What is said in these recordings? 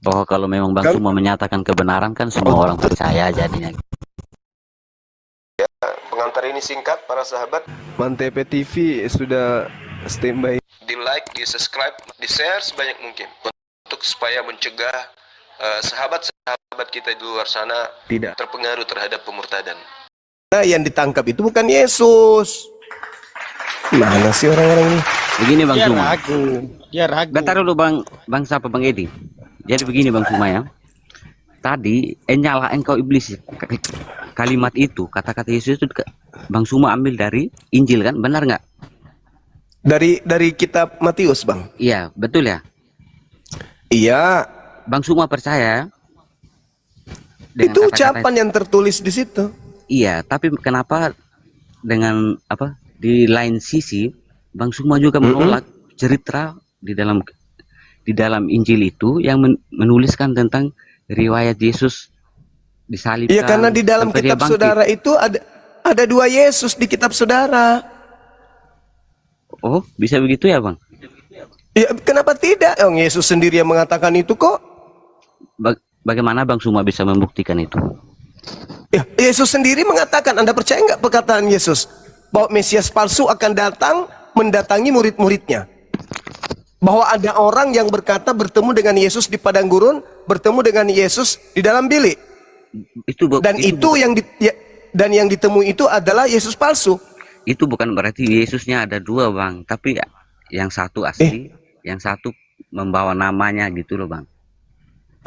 Oh, kalau memang Bang Kan Suma menyatakan kebenaran kan semua orang percaya jadinya. pengantar ini singkat para sahabat. Mantep TV sudah standby. Di like, di subscribe, di share sebanyak mungkin untuk supaya mencegah sahabat-sahabat kita di luar sana tidak terpengaruh terhadap pemurtadan. Nah, yang ditangkap itu bukan Yesus. Mana sih orang-orang ini? Begini Bang Dia Suma. ragu, dia ragu. Bentar dulu Bang siapa Bang Edi. Jadi begini Bang Suma ya. Tadi nyala engkau iblis. Kalimat itu, kata-kata Yesus itu Bang Suma ambil dari Injil kan? Benar nggak? Dari kitab Matius, Bang. Iya, betul ya? Iya. Bang Suma percaya dengan Itu kata-kata ucapan yang tertulis di situ. iya, tapi kenapa dengan apa? Di lain sisi Bang Suma juga menolak cerita di dalam Injil itu yang menuliskan tentang riwayat Yesus disalibkan. Iya, karena di dalam sampai dia kitab bangkit. saudara itu ada dua Yesus di kitab saudara. Oh, bisa begitu ya, Bang? Ya, kenapa tidak? Oh, Yesus sendiri yang mengatakan itu kok. Bagaimana Bang Suma bisa membuktikan itu? Ya, Yesus sendiri mengatakan, Anda percaya nggak perkataan Yesus? Bahwa Mesias palsu akan datang mendatangi murid-muridnya. Bahwa ada orang yang berkata bertemu dengan Yesus di padang gurun, bertemu dengan Yesus di dalam bilik. Dan yang ditemui itu adalah Yesus palsu. Itu bukan berarti Yesusnya ada dua, Bang. Tapi yang satu asli, yang satu membawa namanya gitu loh, Bang.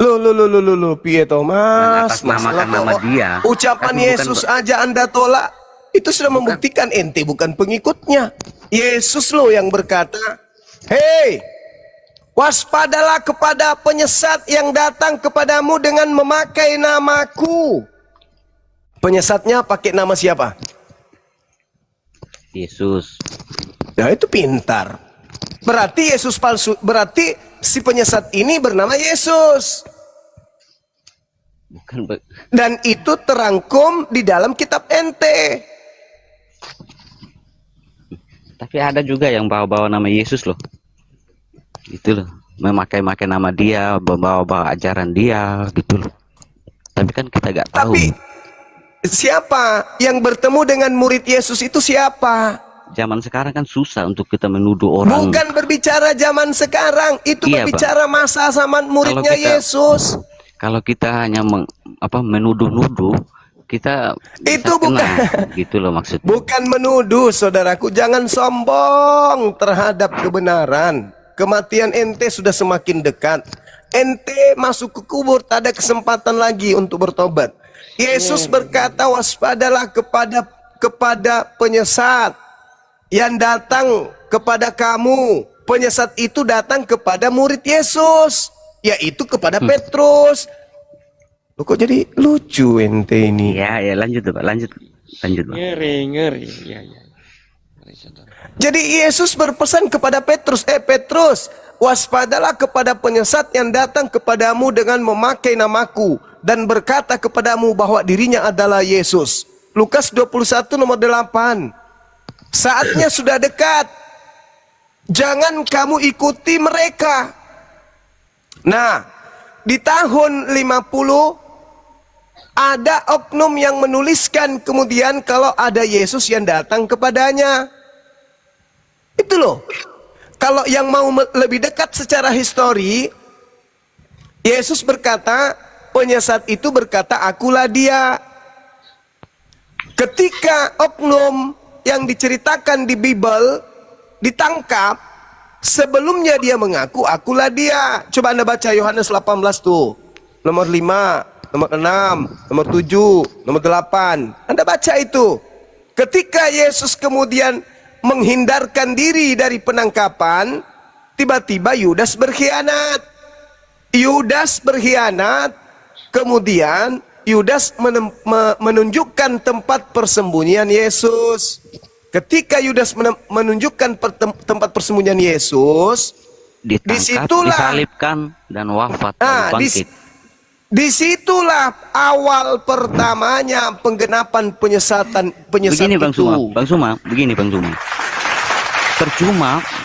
Loh, Piye Thomas? Mengatasnamakan nama dia. Ucapan Yesus aja Anda tolak. Itu sudah membuktikan ente bukan pengikutnya. Yesus loh yang berkata, hei, waspadalah kepada penyesat yang datang kepadamu dengan memakai namaku. Penyesatnya pakai nama siapa? Yesus. Ya itu pintar. Berarti Yesus palsu. Berarti si penyesat ini bernama Yesus. Dan itu terangkum di dalam kitab ente. Tapi ada juga yang bawa-bawa nama Yesus loh. Itu loh. Memakai nama dia, membawa-bawa ajaran dia gitu loh. Tapi kan kita gak tahu. Tapi siapa yang bertemu dengan murid Yesus itu siapa? Zaman sekarang kan susah untuk kita menuduh orang. Bukan berbicara zaman sekarang, itu iya, berbicara Bang. masa zaman muridnya Yesus. Kalau kita hanya menuduh-nuduh, kita itu bukan gitu loh maksudnya. Bukan menuduh, saudaraku, jangan sombong terhadap kebenaran. Kematian ente sudah semakin dekat. Ente masuk ke kubur, tak ada kesempatan lagi untuk bertobat. Yesus berkata, waspadalah kepada penyesat yang datang kepada kamu. Penyesat itu datang kepada murid Yesus, yaitu kepada Petrus. Loh, kok jadi lucu ente ini? Ya, lanjut Pak, lanjut Pak. Ngeri. Ya. Jadi Yesus berpesan kepada Petrus, Petrus, waspadalah kepada penyesat yang datang kepadamu dengan memakai namaku dan berkata kepadamu bahwa dirinya adalah Yesus. Lukas 21 nomor 8. Saatnya sudah dekat. Jangan kamu ikuti mereka. Nah, di tahun 50 ada oknum yang menuliskan kemudian kalau ada Yesus yang datang kepadanya. Itu loh. Kalau yang mau lebih dekat secara histori, Yesus berkata, penyesat itu berkata, akulah dia. Ketika oknum yang diceritakan di Bible ditangkap, sebelumnya dia mengaku, akulah dia. Coba Anda baca Yohanes 18 tuh. Nomor 5, nomor 6, nomor 7, nomor 8. Anda baca itu. Ketika Yesus kemudian menghindarkan diri dari penangkapan, tiba-tiba Yudas berkhianat. Kemudian Yudas menunjukkan tempat persembunyian Yesus. Ketika Yudas menunjukkan tempat persembunyian Yesus, ditangkap, disalibkan dan wafat. Disitulah awal pertamanya penggenapan penyesat begini, Bang itu. Begini Bang Suma.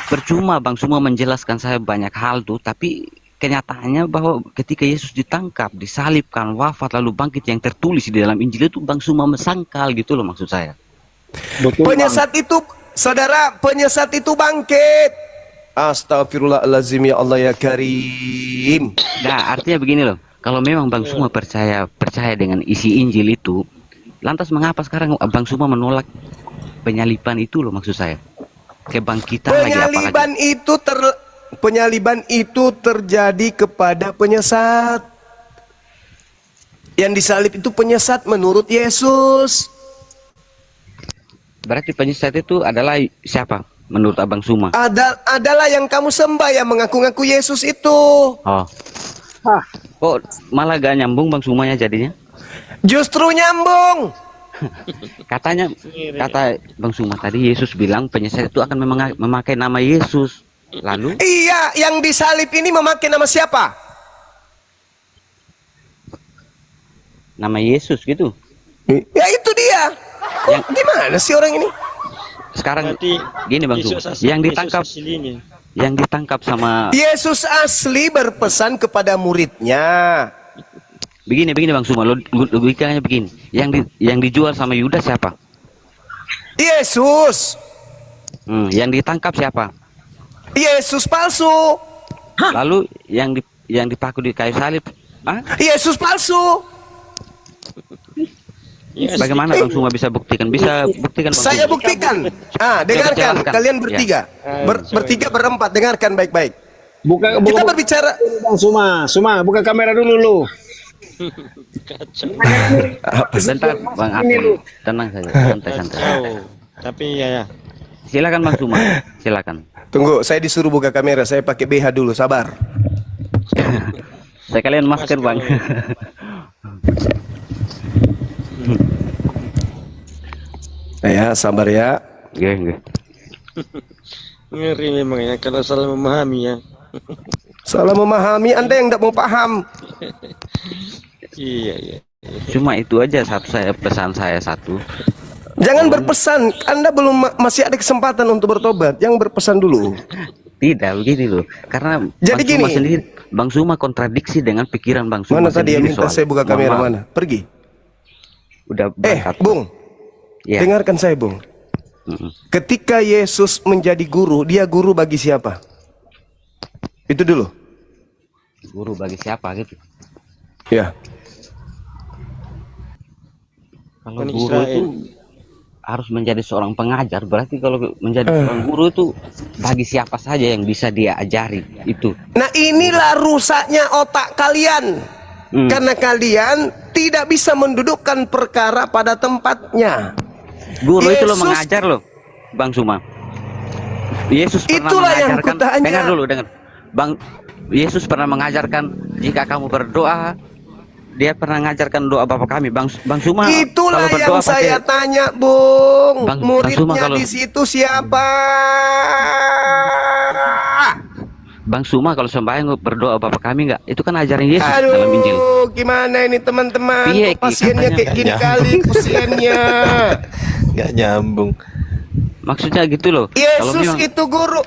Percuma Bang Suma menjelaskan saya banyak hal tuh, tapi kenyataannya bahwa ketika Yesus ditangkap, disalibkan, wafat, lalu bangkit yang tertulis di dalam Injil itu Bang Suma mesangkal gitu loh maksud saya. Betul, Penyesat itu, saudara, penyesat itu bangkit. Astagfirullahaladzim, ya Allah ya Karim. Nah, artinya begini loh. Kalau memang Bang Suma percaya dengan isi Injil itu, lantas mengapa sekarang Bang Suma menolak penyaliban itu loh maksud saya? Kebangkitan lagi apalagi. Penyaliban itu terjadi kepada penyesat. Yang disalib itu penyesat menurut Yesus. Berarti penyesat itu adalah siapa menurut Abang Suma? Adalah yang kamu sembah, yang mengaku-ngaku Yesus itu. Oh. Kok malah gak nyambung Bang Sumanya jadinya? Justru nyambung. Katanya, kata Bang Suma tadi Yesus bilang penyesat itu akan memakai nama Yesus. Lalu? Iya, yang disalib ini memakai nama siapa? Nama Yesus gitu. Ya itu dia. Yang- Gimana sih orang ini? Sekarang Berarti gini Bang Suma, yang ditangkap sama Yesus asli berpesan kepada muridnya. begini Bang Suma, logikanya begini. Yang dijual sama Yudas siapa? Yesus. Yang ditangkap siapa? Yesus palsu. Lalu yang dipaku di kayu salib, Yesus palsu. bagaimana Bang Suma bisa buktikan? Bisa buktikan Bang Saya Suma? buktikan. Dengarkan jelaskan. kalian bertiga. Bertiga berempat, dengarkan baik-baik. Buka, Kita buka, berbicara. Bang Suma, buka kamera dulu lu. Kacau. Bentar Bang Apel, tenang saja, santai-santai. Kacau. Tapi ya. Silakan Bang Suma, silakan. Tunggu, saya disuruh buka kamera. Saya pakai BH dulu, sabar. Saya kalian masker Bang. Ya, sabar ya. Nggih. Ngeri memang ya kalau salah memahami ya. Salah memahami, Anda yang tidak mau paham. Iya. Cuma itu aja pesan saya satu. Jangan berpesan, Anda masih ada kesempatan untuk bertobat. Yang berpesan dulu. Tidak begini loh, karena Jadi Bang Suma gini. sendiri, Bang Suma kontradiksi dengan pikiran Bang Suma Mana tadi yang sendiri minta soal- saya buka kamera Mohon maaf, mana? Pergi. Udah berangkat. Bung, Ya. dengarkan saya, Bung. Mm-mm. Ketika Yesus menjadi guru, dia guru bagi siapa? Itu dulu. Guru bagi siapa gitu? Ya. Kalau Bani guru Israel. itu harus menjadi seorang pengajar, berarti kalau menjadi seorang guru itu bagi siapa saja yang bisa dia ajari itu. Nah, inilah rusaknya otak kalian. Karena kalian tidak bisa mendudukkan perkara pada tempatnya. Guru itu lo Yesus- mengajar loh, Bang Suma. Yesus pernah Itulah yang mengajarkan. kutanya. Dengar dulu, dengar. Bang Yesus pernah mengajarkan jika kamu berdoa, dia pernah mengajarkan doa Bapa kami. Bang Suma Itulah kalau yang berdoa saya pakai tanya, Bung. Bang Suma, Muridnya kalau- di situ siapa? Bang Suma kalau sembahyang berdoa Bapa kami enggak? Itu kan ajaran Yesus dalam Injil. Aduh, gimana ini teman-teman? Piye, Kok pasiennya katanya kayak gini kali pasiennya. Nggak nyambung. Maksudnya gitu loh. Kalau Yesus memang- itu guru.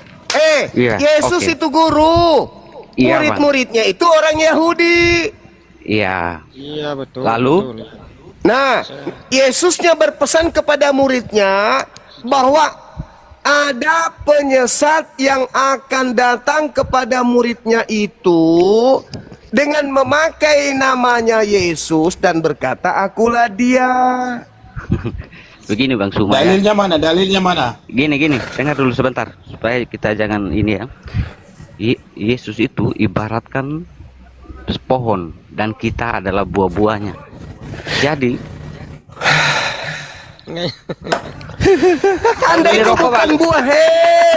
Iya, Yesus oke. itu guru. Iya, Murid-muridnya itu orang Yahudi. Iya. Iya betul. Lalu? betul. Nah, Yesusnya berpesan kepada muridnya bahwa ada penyesat yang akan datang kepada muridnya itu dengan memakai namanya Yesus dan berkata, "Akulah dia." Begini Bang Suma ya. Dalilnya mana? Dalilnya mana? Gini, dengar dulu sebentar supaya kita jangan ini ya. Yesus itu ibaratkan pohon dan kita adalah buah-buahnya. Jadi Anda Ini itu rokok, bukan Bang. buah,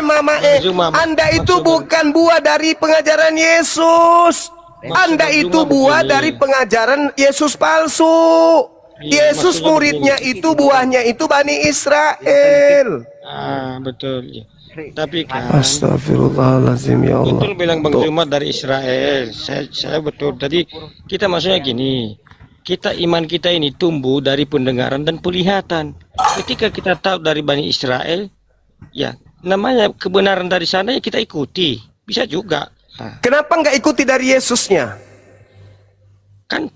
Mama Zuma, Anda itu maksud- bukan buah dari pengajaran Yesus. Anda Maksud itu Zuma buah begini. dari pengajaran Yesus palsu. Iya, Yesus maksudnya muridnya begini. itu buahnya itu Bani Israel. Betul. Ya. Tapi kan Astagfirullahaladzim, ya Allah. betul bilang Bang Zuma dari Israel. Saya betul. Tadi kita maksudnya gini. Iman kita ini tumbuh dari pendengaran dan penglihatan. Ketika kita tahu dari Bani Israel, ya namanya kebenaran dari sana ya kita ikuti. Bisa juga. Kenapa nggak ikuti dari Yesusnya? Kan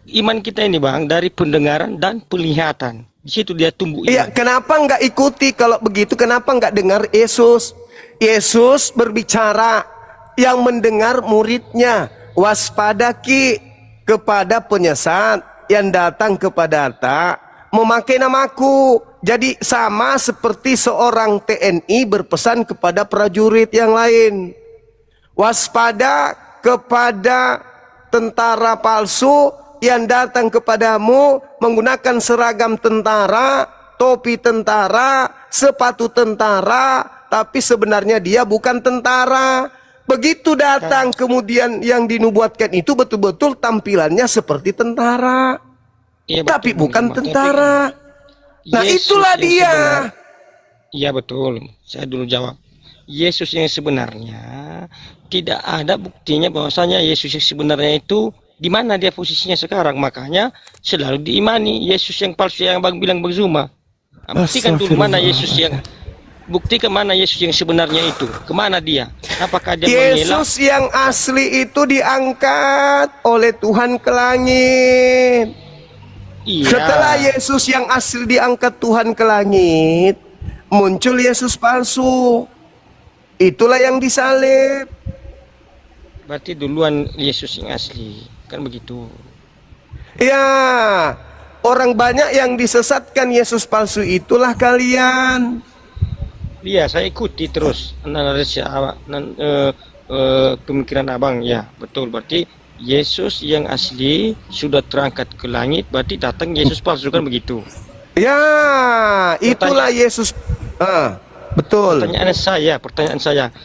iman kita ini bang dari pendengaran dan penglihatan. Di situ dia tumbuh Iya, iman. kenapa nggak ikuti? Kalau begitu kenapa nggak dengar Yesus? Yesus berbicara, yang mendengar muridnya. Waspada ki kepada penyesat yang datang kepada ta memakai namaku. Jadi sama seperti seorang TNI berpesan kepada prajurit yang lain. Waspada kepada tentara palsu yang datang kepadamu menggunakan seragam tentara, topi tentara, sepatu tentara, tapi sebenarnya dia bukan tentara. Begitu datang kemudian yang dinubuatkan itu betul-betul tampilannya seperti tentara, Iya, tapi betul, bukan Bang. tentara. Nah, Yesus itulah yang dia. Iya betul. Saya dulu jawab. Yesus yang sebenarnya tidak ada buktinya bahwasanya Yesus yang sebenarnya itu di mana dia posisinya sekarang. Makanya selalu diimani Yesus yang palsu yang Bang bilang Bang Zuma. Buktikan dulu mana Yesus yang kemana Yesus yang sebenarnya itu? Kemana dia? Apakah dia mengelak? Yesus yang asli itu diangkat oleh Tuhan ke langit. Iya. Setelah Yesus yang asli diangkat Tuhan ke langit, muncul Yesus palsu. Itulah yang disalib. Berarti duluan Yesus yang asli. Kan begitu. Ya, orang banyak yang disesatkan Yesus palsu itulah kalian. Iya, saya ikuti terus analisis pemikiran abang. Ya, betul. Berarti Yesus yang asli sudah terangkat ke langit. Berarti datang Yesus palsu kan begitu. Ya, itulah Yesus. Betul. Pertanyaan saya.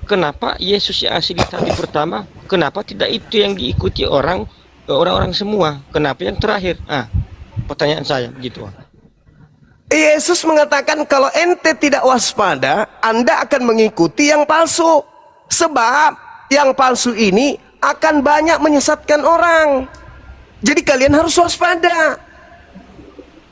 Kenapa Yesus yang asli tadi pertama? Kenapa tidak itu yang diikuti orang-orang semua? Kenapa yang terakhir? Pertanyaan saya begitu. Yesus mengatakan kalau ente tidak waspada, Anda akan mengikuti yang palsu. Sebab yang palsu ini akan banyak menyesatkan orang. Jadi kalian harus waspada.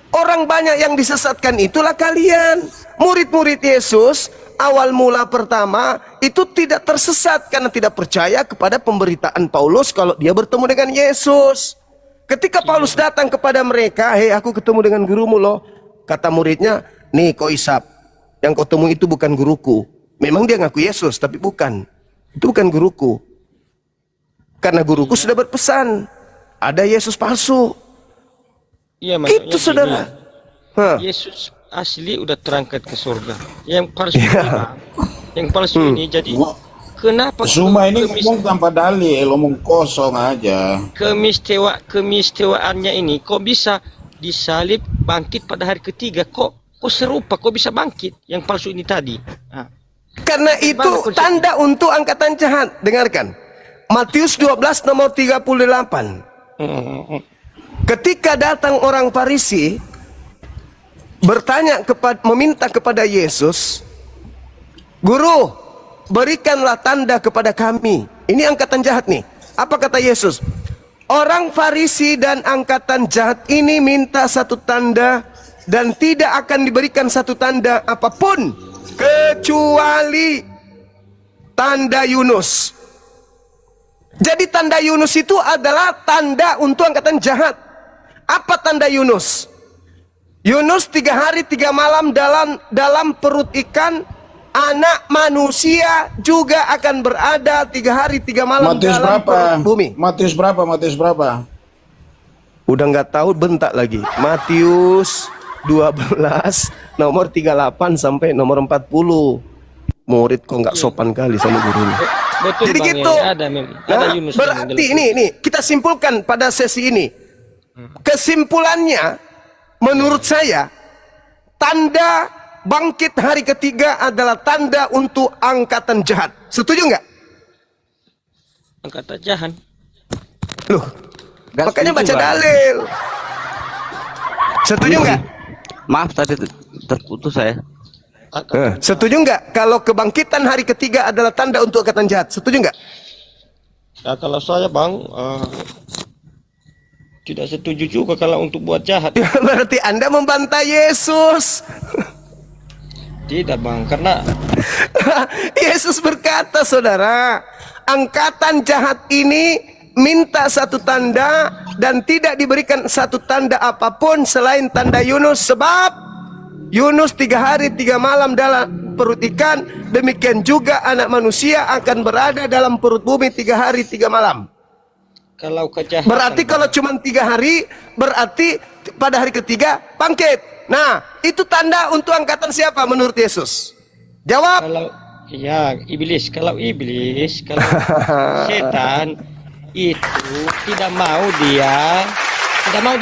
Orang banyak yang disesatkan itulah kalian. Murid-murid Yesus awal mula pertama itu tidak tersesat karena tidak percaya kepada pemberitaan Paulus kalau dia bertemu dengan Yesus. Ketika Paulus datang kepada mereka, "Hei, aku ketemu dengan gurumu loh." Kata muridnya, "Nih kau isap, yang kau temui itu bukan guruku." Memang dia ngaku Yesus, tapi bukan. Itu bukan guruku. Karena guruku sudah berpesan, ada Yesus palsu. Iya, maksudnya Itu saudara. Yesus asli udah terangkat ke surga. Yang palsu ini, Bang. Yang palsu ini jadi kenapa Semua ini ngomong tanpa dalil, ngomong kosong aja. Kemistiwaannya ini kok bisa disalib bangkit pada hari ketiga, kok serupa, kok bisa bangkit yang palsu ini tadi. Karena itu tanda untuk angkatan jahat. Dengarkan Matius 12 nomor 38. Ketika datang orang Farisi meminta kepada Yesus, "Guru, berikanlah tanda kepada kami." Ini angkatan jahat nih. Apa kata Yesus? Orang Farisi dan angkatan jahat ini minta satu tanda dan tidak akan diberikan satu tanda apapun kecuali tanda Yunus. Jadi tanda Yunus itu adalah tanda untuk angkatan jahat. Apa tanda Yunus? Yunus 3 hari 3 malam dalam perut ikan. Anak manusia juga akan berada 3 hari 3 malam Matius dalam berapa? perut bumi. Matius berapa? Udah nggak tahu, bentak lagi. Matius 12 nomor 38 sampai nomor 40. Murid kok nggak sopan kali sama gurunya. Betul, Jadi Bang, gitu. ada Yunus. Berarti ini kita simpulkan pada sesi ini. Kesimpulannya menurut saya, tanda bangkit hari ketiga adalah tanda untuk angkatan jahat. Setuju nggak? Angkatan jahat. Loh, Nggak makanya setuju, baca Bang. dalil. Setuju nggak? Maaf tadi terputus saya. Setuju nggak kalau kebangkitan hari ketiga adalah tanda untuk angkatan jahat? Setuju nggak? Ya, kalau saya Bang tidak setuju juga kalau untuk buat jahat. Ya, berarti Anda membantah Yesus. Tidak Bang, karena Yesus berkata, saudara, angkatan jahat ini minta satu tanda dan tidak diberikan satu tanda apapun selain tanda Yunus, sebab Yunus 3 hari 3 malam dalam perut ikan, demikian juga anak manusia akan berada dalam perut bumi 3 hari 3 malam. Kalau kejahatan, Berarti kalau cuma 3 hari, berarti pada hari ketiga bangkit. Nah, itu tanda untuk angkatan siapa menurut Yesus? Jawab. kalau ya iblis, kalau setan itu tidak mau dia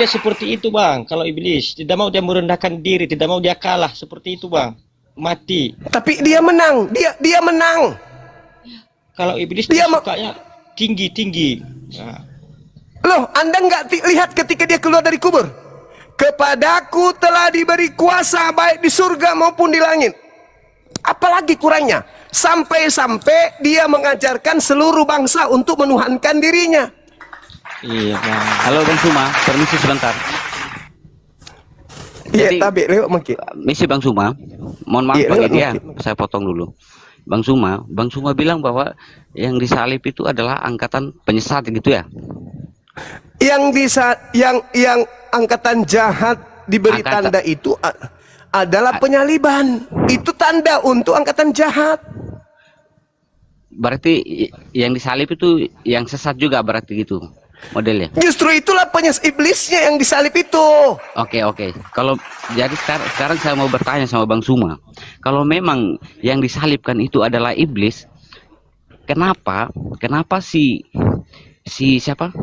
seperti itu, Bang. Kalau iblis tidak mau dia merendahkan diri, tidak mau dia kalah seperti itu, Bang. Mati. Tapi dia menang, dia menang. Kalau iblis Dia dia sukanya tinggi. Nah, Loh, Anda nggak lihat ketika dia keluar dari kubur? Kepadaku telah diberi kuasa baik di surga maupun di langit. Apalagi kurangnya? Sampai-sampai dia mengajarkan seluruh bangsa untuk menuhankan dirinya. iya, Bang. Halo Bang Suma, permisi sebentar. Iya, Jadi- tapi lewat mungkin. Misi Bang Suma, mohon maaf Iya, Bang lewat Edi ya, mungkin. saya potong dulu. Bang Suma bilang bahwa yang disalib itu adalah angkatan penyesat gitu ya. Yang angkatan jahat diberi Angkatan. tanda itu adalah penyaliban. Itu tanda untuk angkatan jahat. Berarti yang disalib itu yang sesat juga berarti gitu modelnya. Justru itulah iblisnya yang disalib itu. Oke. Kalau jadi sekarang saya mau bertanya sama Bang Suma. Kalau memang yang disalibkan itu adalah iblis, kenapa si siapa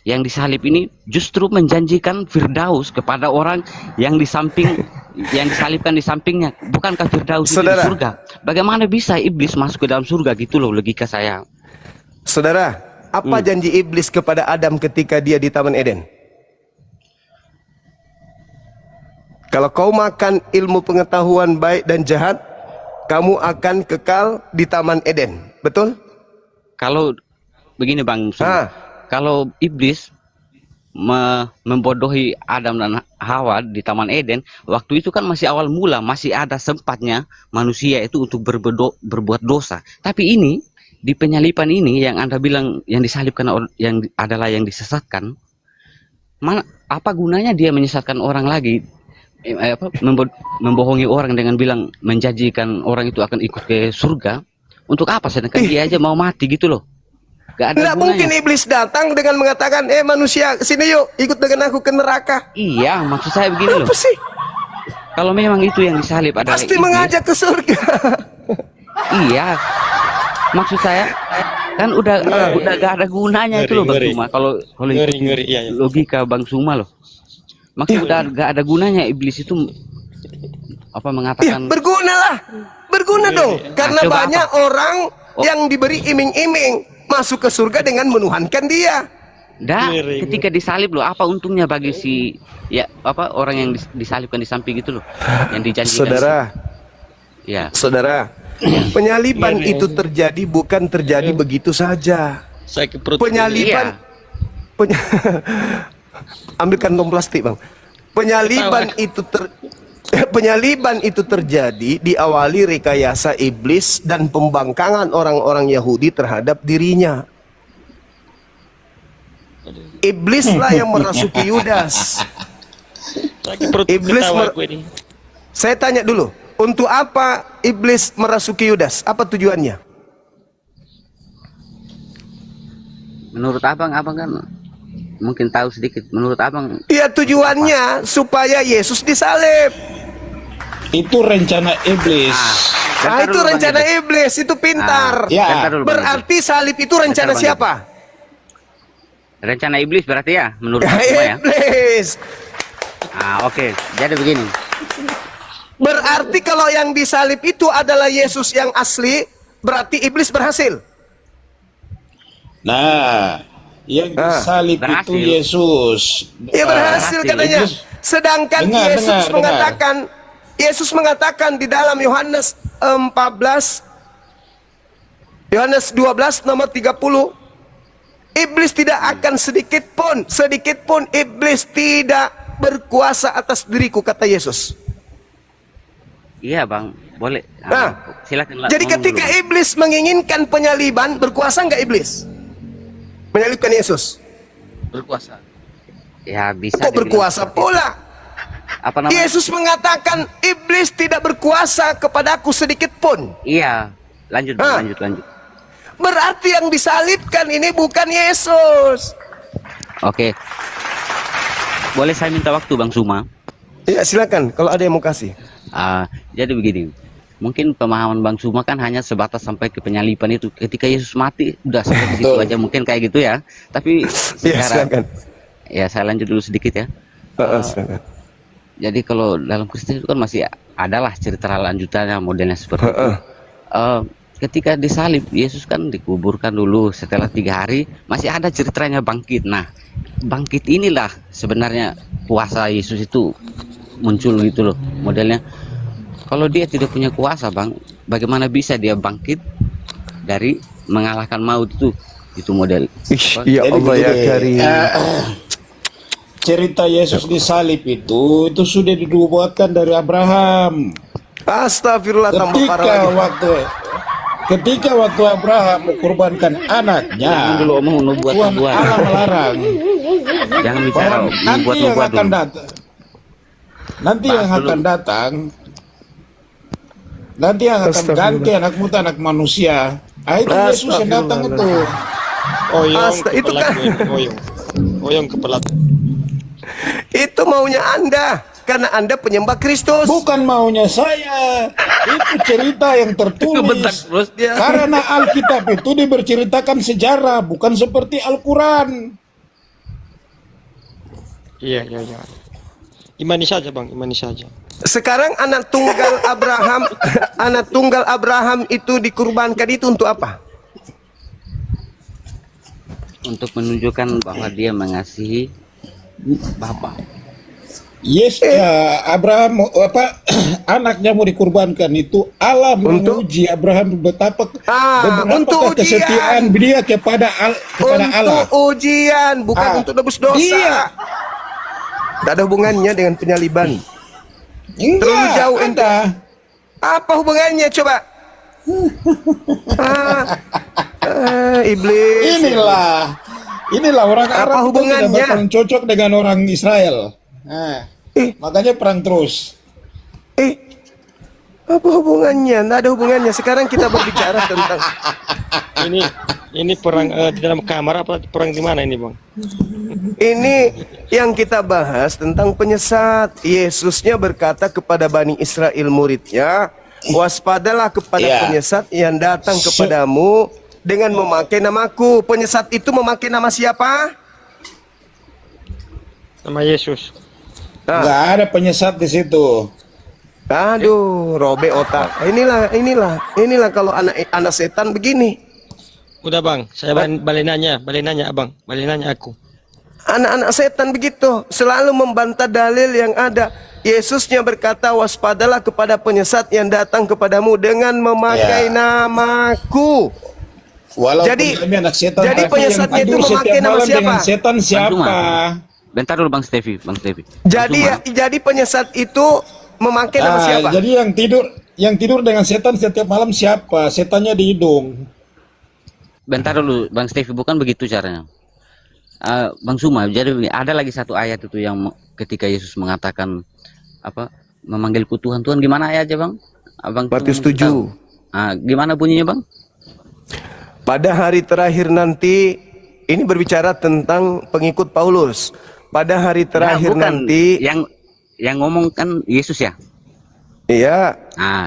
yang disalib ini justru menjanjikan Firdaus kepada orang yang disalibkan di sampingnya? Bukankah Firdaus itu di Saudara. surga? Bagaimana bisa iblis masuk ke dalam surga gitu loh logika saya. Saudara, apa janji iblis kepada Adam ketika dia di Taman Eden? Kalau kau makan ilmu pengetahuan baik dan jahat, kamu akan kekal di Taman Eden. Betul? Kalau begini Bang Suma, kalau iblis membodohi Adam dan Hawa di Taman Eden, waktu itu kan masih awal mula, masih ada sempatnya manusia itu untuk berbuat dosa. Tapi ini di penyalipan ini yang Anda bilang yang disalibkan yang adalah yang disesatkan, apa gunanya dia menyesatkan orang lagi? Membohongi orang dengan bilang menjanjikan orang itu akan ikut ke surga. Untuk apa? Sedangkan dia aja mau mati gitu loh. Gak ada Tidak mungkin gunanya. iblis datang dengan mengatakan, manusia, sini yuk, ikut dengan aku ke neraka. Iya, maksud saya begini loh. Apa sih? Kalau memang itu yang disalib adalah Pasti iblis, mengajak ke surga. iya. Maksud saya kan udah gak ada gunanya itu loh Bang Ngeri. Suma. Kalau Ngeri, iya. logika Bang Suma loh. Maksud udah gak ada gunanya iblis itu apa Ya, mengatakan berguna dong. Karena coba banyak orang yang diberi iming-iming masuk ke surga dengan menuhankan dia. Ngeri. ketika disalib loh, apa untungnya bagi si orang yang disalibkan di samping gitu loh, yang dijanjikan. Saudara, penyaliban itu terjadi bukan terjadi begitu saja. Saya ke perut. Penyaliban, ambilkan kantong plastik bang. Penyaliban itu terjadi diawali rekayasa iblis dan pembangkangan orang-orang Yahudi terhadap dirinya. Iblislah yang merasuki Yudas. Saya ke perut Iblis ketawa gue ini. Saya tanya dulu, untuk apa iblis merasuki Yudas? Apa tujuannya? Menurut abang kan mungkin tahu sedikit. Menurut abang Ya tujuannya supaya Yesus disalib. Itu rencana iblis. Nah bentar itu dulu, Bang rencana Edi. iblis, itu pintar. Ya. Bentar dulu, Bang Edi. Berarti salib itu rencana Bentar, Bang siapa? Rencana iblis berarti ya menurut Bang Suma ya. Iblis. Oke. Jadi begini. Berarti kalau yang disalib itu adalah Yesus yang asli, berarti iblis berhasil. Nah, yang disalib itu berhasil. Yesus. Ya berhasil berhasil. katanya. Iblis- Sedangkan Dengar, Yesus mengatakan di dalam Yohanes 14, Yohanes 12 nomor 30, iblis tidak akan sedikit pun iblis tidak berkuasa atas diriku, kata Yesus. Iya Bang. boleh. Nah, Silakan lah. jadi ngomong ketika dulu. iblis menginginkan penyaliban, berkuasa nggak iblis? Menyalibkan Yesus. Berkuasa. Ya bisa. Kok dibilang berkuasa seperti itu. pula? Apa namanya? Yesus mengatakan iblis tidak berkuasa kepadaku sedikit pun. Iya. Lanjut, Ah. lanjut. Berarti yang disalibkan ini bukan Yesus. Oke. Boleh saya minta waktu Bang Suma? Ya silakan kalau ada yang mau kasih. Jadi begini. Mungkin pemahaman Bang Suma kan hanya sebatas sampai ke penyaliban itu. Ketika Yesus mati, udah sampai ke situ Betul. aja. Mungkin kayak gitu ya. Tapi Ya secara silakan. ya saya lanjut dulu sedikit ya. Silakan. Jadi kalau dalam Kristen itu kan masih adalah cerita lanjutannya modelnya seperti itu. Ketika disalib, Yesus kan dikuburkan dulu. Setelah 3 hari masih ada ceritanya bangkit. Nah, bangkit inilah sebenarnya kuasa Yesus itu muncul gitu loh modelnya. Kalau dia tidak punya kuasa, Bang, bagaimana bisa dia bangkit dari mengalahkan maut itu model. Ya Jadi Allah ya begini, Karim. cerita Yesus disalib itu sudah dibuatkan dari Abraham. Astagfirullah, tambah parah lagi. Ketika waktu Abraham mengkorbankan Jangan anaknya, dulu omong Tuhan nubuat-nubuat. Allah melarang. Jangan bicara Bahwa nanti yang nubuat-nubuat akan dulu. datang, nanti Bahas yang dulu. akan datang, nanti yang akan Astagfirullah. ganti anak muda anak manusia. Itu Yesus yang datang itu. Oyong Itu kepala kan. gue, oyong kepala. Itu maunya Anda. Karena Anda penyembah Kristus. Bukan maunya saya. Itu cerita yang tertulis. Karena Alkitab itu diberceritakan sejarah, bukan seperti Al-Quran. Iya. Imani saja bang, imani saja. Sekarang anak tunggal Abraham, anak tunggal Abraham itu dikurbankan itu untuk apa? Untuk menunjukkan bahwa dia mengasihi Bapa. Yes, Abraham anaknya mau dikurbankan itu Allah menguji Abraham betapa untuk ujian. kesetiaan dia kepada Allah. Untuk ujian, bukan untuk nebus dosa. Iya. Tidak ada hubungannya dengan penyaliban. Enggak, Terlalu jauh ada. Apa hubungannya coba? Iblis. Inilah orang Apa Arab itu hubungannya? tidak bakalan cocok dengan orang Israel. Makanya perang terus. Apa hubungannya? Tidak ada hubungannya. Sekarang kita berbicara tentang Ini perang di dalam kamar apa perang di mana ini bang? ini yang kita bahas tentang penyesat. Yesusnya berkata kepada Bani Israel muridnya, waspadalah kepada penyesat yang datang kepadamu dengan memakai namaku. Penyesat itu memakai nama siapa? Nama Yesus. Enggak ada penyesat di situ. Aduh, robek otak. Inilah kalau anak setan begini. Udah bang, saya balik nanya abang, balik nanya aku. Anak-anak setan begitu, selalu membantah dalil yang ada. Yesusnya berkata, waspadalah kepada penyesat yang datang kepadamu dengan memakai namaku. Walaupun Jadi- kami anak setan, jadi tapi penyesatnya yang itu tidur memakai setiap nama malam siapa? dengan setan siapa? Bentar dulu Bang Stevi. Jadi penyesat itu memakai nama siapa? Jadi yang tidur dengan setan setiap malam siapa? Setannya di hidung. Bentar dulu Bang Stevi, bukan begitu caranya. Bang Suma, jadi ada lagi satu ayat itu yang ketika Yesus mengatakan apa, memanggilku Tuhan, Tuhan gimana ayatnya Bang? Abang Matius tahu? 7. Gimana bunyinya Bang? Pada hari terakhir nanti, ini berbicara tentang pengikut Paulus. Pada hari terakhir Bukan. nanti, yang ngomong kan Yesus ya. iya,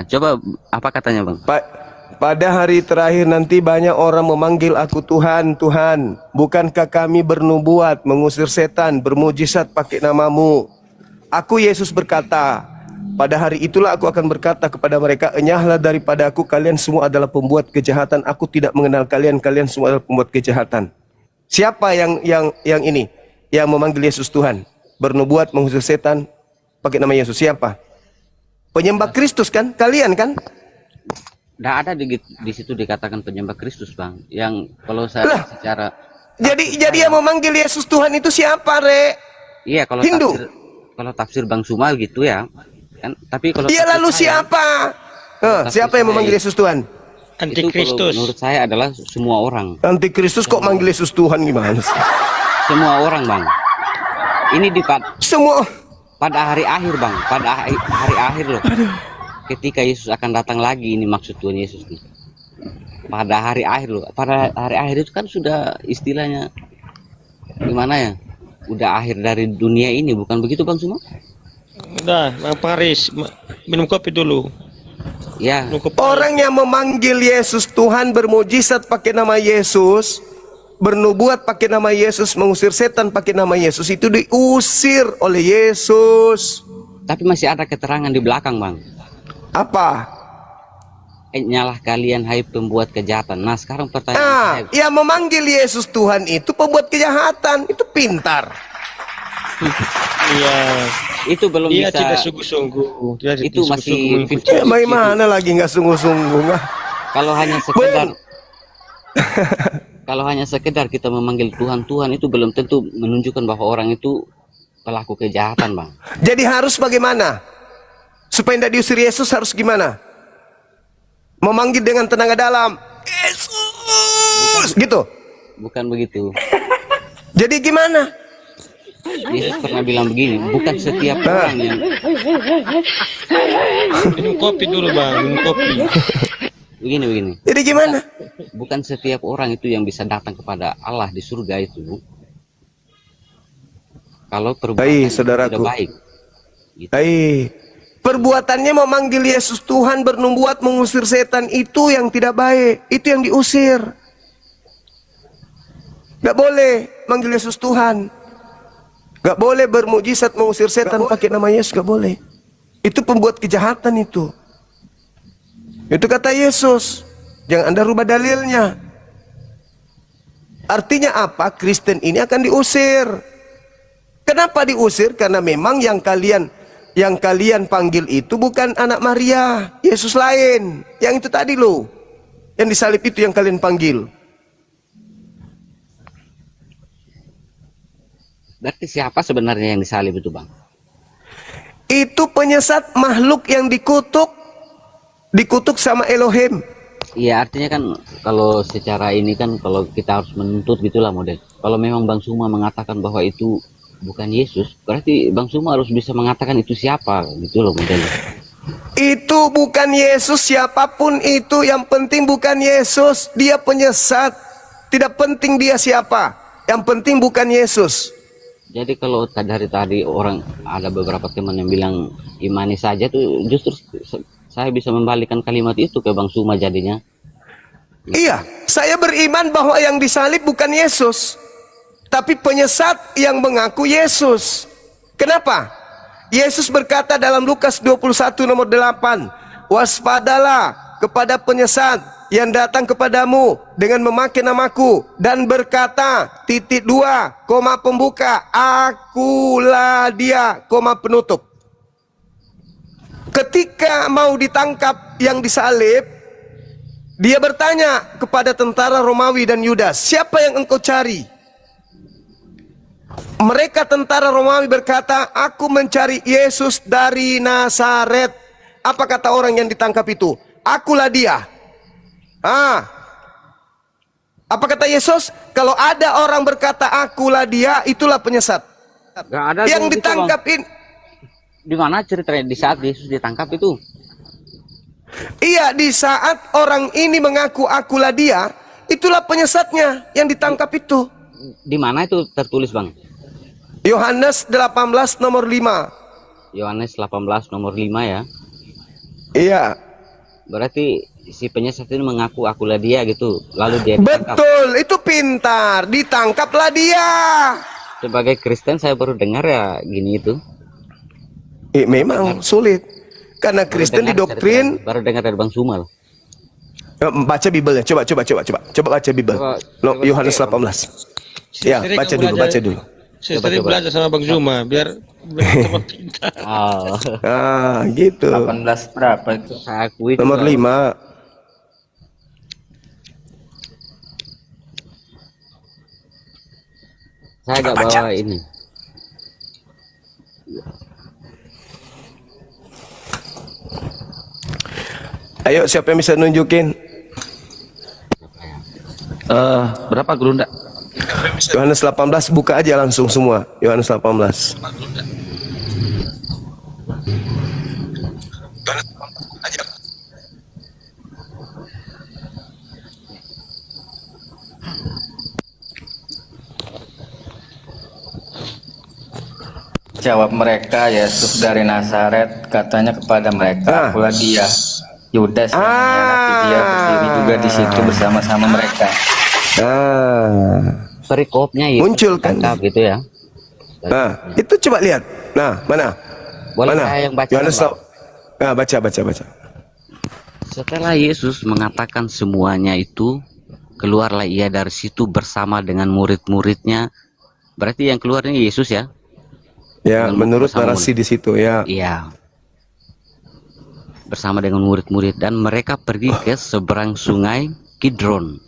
Coba apa katanya Bang? pada hari terakhir nanti banyak orang memanggil aku Tuhan, Tuhan. Bukankah kami bernubuat, mengusir setan, bermujizat pakai namamu? Aku Yesus berkata, pada hari itulah aku akan berkata kepada mereka, enyahlah daripada aku, kalian semua adalah pembuat kejahatan. Aku tidak mengenal kalian, kalian semua adalah pembuat kejahatan. Siapa yang ini? Yang memanggil Yesus Tuhan, bernubuat, mengusir setan, pakai nama Yesus. Siapa? Penyembah Kristus kan? Kalian kan? Tidak ada di situ dikatakan penyembah Kristus Bang. Yang kalau saya secara Jadi yang memanggil Yesus Tuhan itu siapa, Re? iya kalau Hindu. tafsir Bang Suma gitu ya kan. Tapi kalau Iya, tafsir lalu saya, siapa? Tapi Siapa yang saya- memanggil Yesus Tuhan? Itu kalau Antikristus. menurut saya adalah semua orang. Antikristus kok manggil Yesus Tuhan gimana sih? Semua orang, Bang. Ini Semua. pada hari akhir, Bang. Pada hari akhir loh. Ketika Yesus akan datang lagi, ini maksud Tuhan Yesus nih. Pada hari akhir loh. Pada hari akhir itu kan sudah istilahnya gimana ya? Udah akhir dari dunia ini, bukan begitu, Bang Suma? Udah, Bang Paris, minum kopi dulu. Ya, Minum kopi. Orang yang memanggil Yesus Tuhan, bermujizat pakai nama Yesus, bernubuat pakai nama Yesus, mengusir setan pakai nama Yesus, itu diusir oleh Yesus. tapi masih ada keterangan di belakang, Bang. Apa? Nyalah kalian hai pembuat kejahatan. Nah, sekarang pertanyaan saya, Yang memanggil Yesus Tuhan itu pembuat kejahatan, itu pintar. Iya, itu belum dia bisa. tidak sungguh-sungguh. Dia tidak Itu masih sungguh-sungguh mengikuti. 50. Bagaimana lagi nggak sungguh-sungguh? Kalau hanya sekedar kalau hanya sekedar kita memanggil Tuhan Tuhan, itu belum tentu menunjukkan bahwa orang itu pelaku kejahatan, Bang. Jadi harus bagaimana? Supaya tidak diusir Yesus harus gimana? Memanggil dengan tenaga dalam, Yesus, gitu. Bukan begitu. Jadi gimana? Yesus pernah bilang begini, bukan setiap orang yang Minum kopi dulu, Bang, minum kopi. begini. Jadi gimana? Bukan setiap orang itu yang bisa datang kepada Allah di surga itu. Kalau perbuatan itu saudaraku. tidak baik. Gitu. Perbuatannya memanggil Yesus Tuhan, bernubuat, mengusir setan, itu yang tidak baik. Itu yang diusir. Gak boleh manggil Yesus Tuhan. Gak boleh bermujizat mengusir setan pakai nama Yesus, gak boleh. Itu pembuat kejahatan itu. Itu kata Yesus. Jangan Anda rubah dalilnya. Artinya apa? Kristen ini akan diusir. Kenapa diusir? Karena memang yang kalian panggil itu bukan anak Maria, Yesus lain. Yang itu tadi loh. Yang disalib itu yang kalian panggil. Berarti siapa sebenarnya yang disalib itu, Bang? Itu penyesat, makhluk yang dikutuk sama Elohim. Iya, artinya kan kalau secara ini kan kalau kita harus menuntut gitulah model. Kalau memang Bang Suma mengatakan bahwa itu bukan Yesus, berarti Bang Suma harus bisa mengatakan itu siapa gitu loh model. Itu bukan Yesus, siapapun itu, yang penting bukan Yesus. Dia penyesat. Tidak penting dia siapa, yang penting bukan Yesus. Jadi kalau dari tadi orang ada beberapa teman yang bilang imani saja tuh, justru saya bisa membalikan kalimat itu ke Bang Suma jadinya. Iya, saya beriman bahwa yang disalib bukan Yesus, tapi penyesat yang mengaku Yesus. Kenapa? Yesus berkata dalam Lukas 21 nomor 8, waspadalah kepada penyesat yang datang kepadamu dengan memakai namaku dan berkata, koma pembuka, akulah dia, koma penutup. Ketika mau ditangkap yang disalib, dia bertanya kepada tentara Romawi dan Yudas, siapa yang engkau cari? Mereka tentara Romawi berkata, aku mencari Yesus dari Nazaret. Apa kata orang yang ditangkap itu? Akulah dia. Apa kata Yesus? Kalau ada orang berkata akulah dia, itulah penyesat. Gak ada Yang gitu, ditangkap Bang. ini, Di mana ceritanya di saat Yesus ditangkap itu? iya, di saat orang ini mengaku akulah dia, itulah penyesatnya yang ditangkap itu. Di mana itu tertulis, Bang? Yohanes 18 nomor 5. Yohanes 18 nomor 5 ya. Iya. Berarti si penyesat ini mengaku akulah dia gitu. Lalu dia ditangkap. Betul, itu pintar. Ditangkaplah dia. Sebagai Kristen saya baru dengar ya gini itu. Memang sulit. Karena Kristen didoktrin. Baru dengar dari Bang Sumal. Baca Bibelnya. Coba baca Bibel. Coba Yohanes 18. Ya, baca dulu. Saya tadi belajar sama Bang Zuma biar tambah pintar. Gitu. 18 berapa itu? Saya akui itu, Nomor Bang. 5. Saya gak bawa ini. Ayo, siapa yang bisa nunjukin? Berapa guru ndak? Yohanes 18, buka aja langsung semua. Yohanes 18. Jawab mereka, Yesus dari Nazaret katanya kepada mereka, akulah dia. Yudas yang mengkhianati dia berdiri juga di situ bersama-sama mereka. Perikopnya Yesus Muncul kan? tangkap gitu ya. Itu coba lihat. Nah, mana? Boleh Mana? saya yang baca? Yohanes Bang? baca. Setelah Yesus mengatakan semuanya itu, keluarlah ia dari situ bersama dengan murid-muridnya. Berarti yang keluar ini Yesus ya? Ya, Dengan menurut bersama narasi di situ ya. Iya. Bersama dengan murid-murid, dan mereka pergi ke seberang sungai Kidron.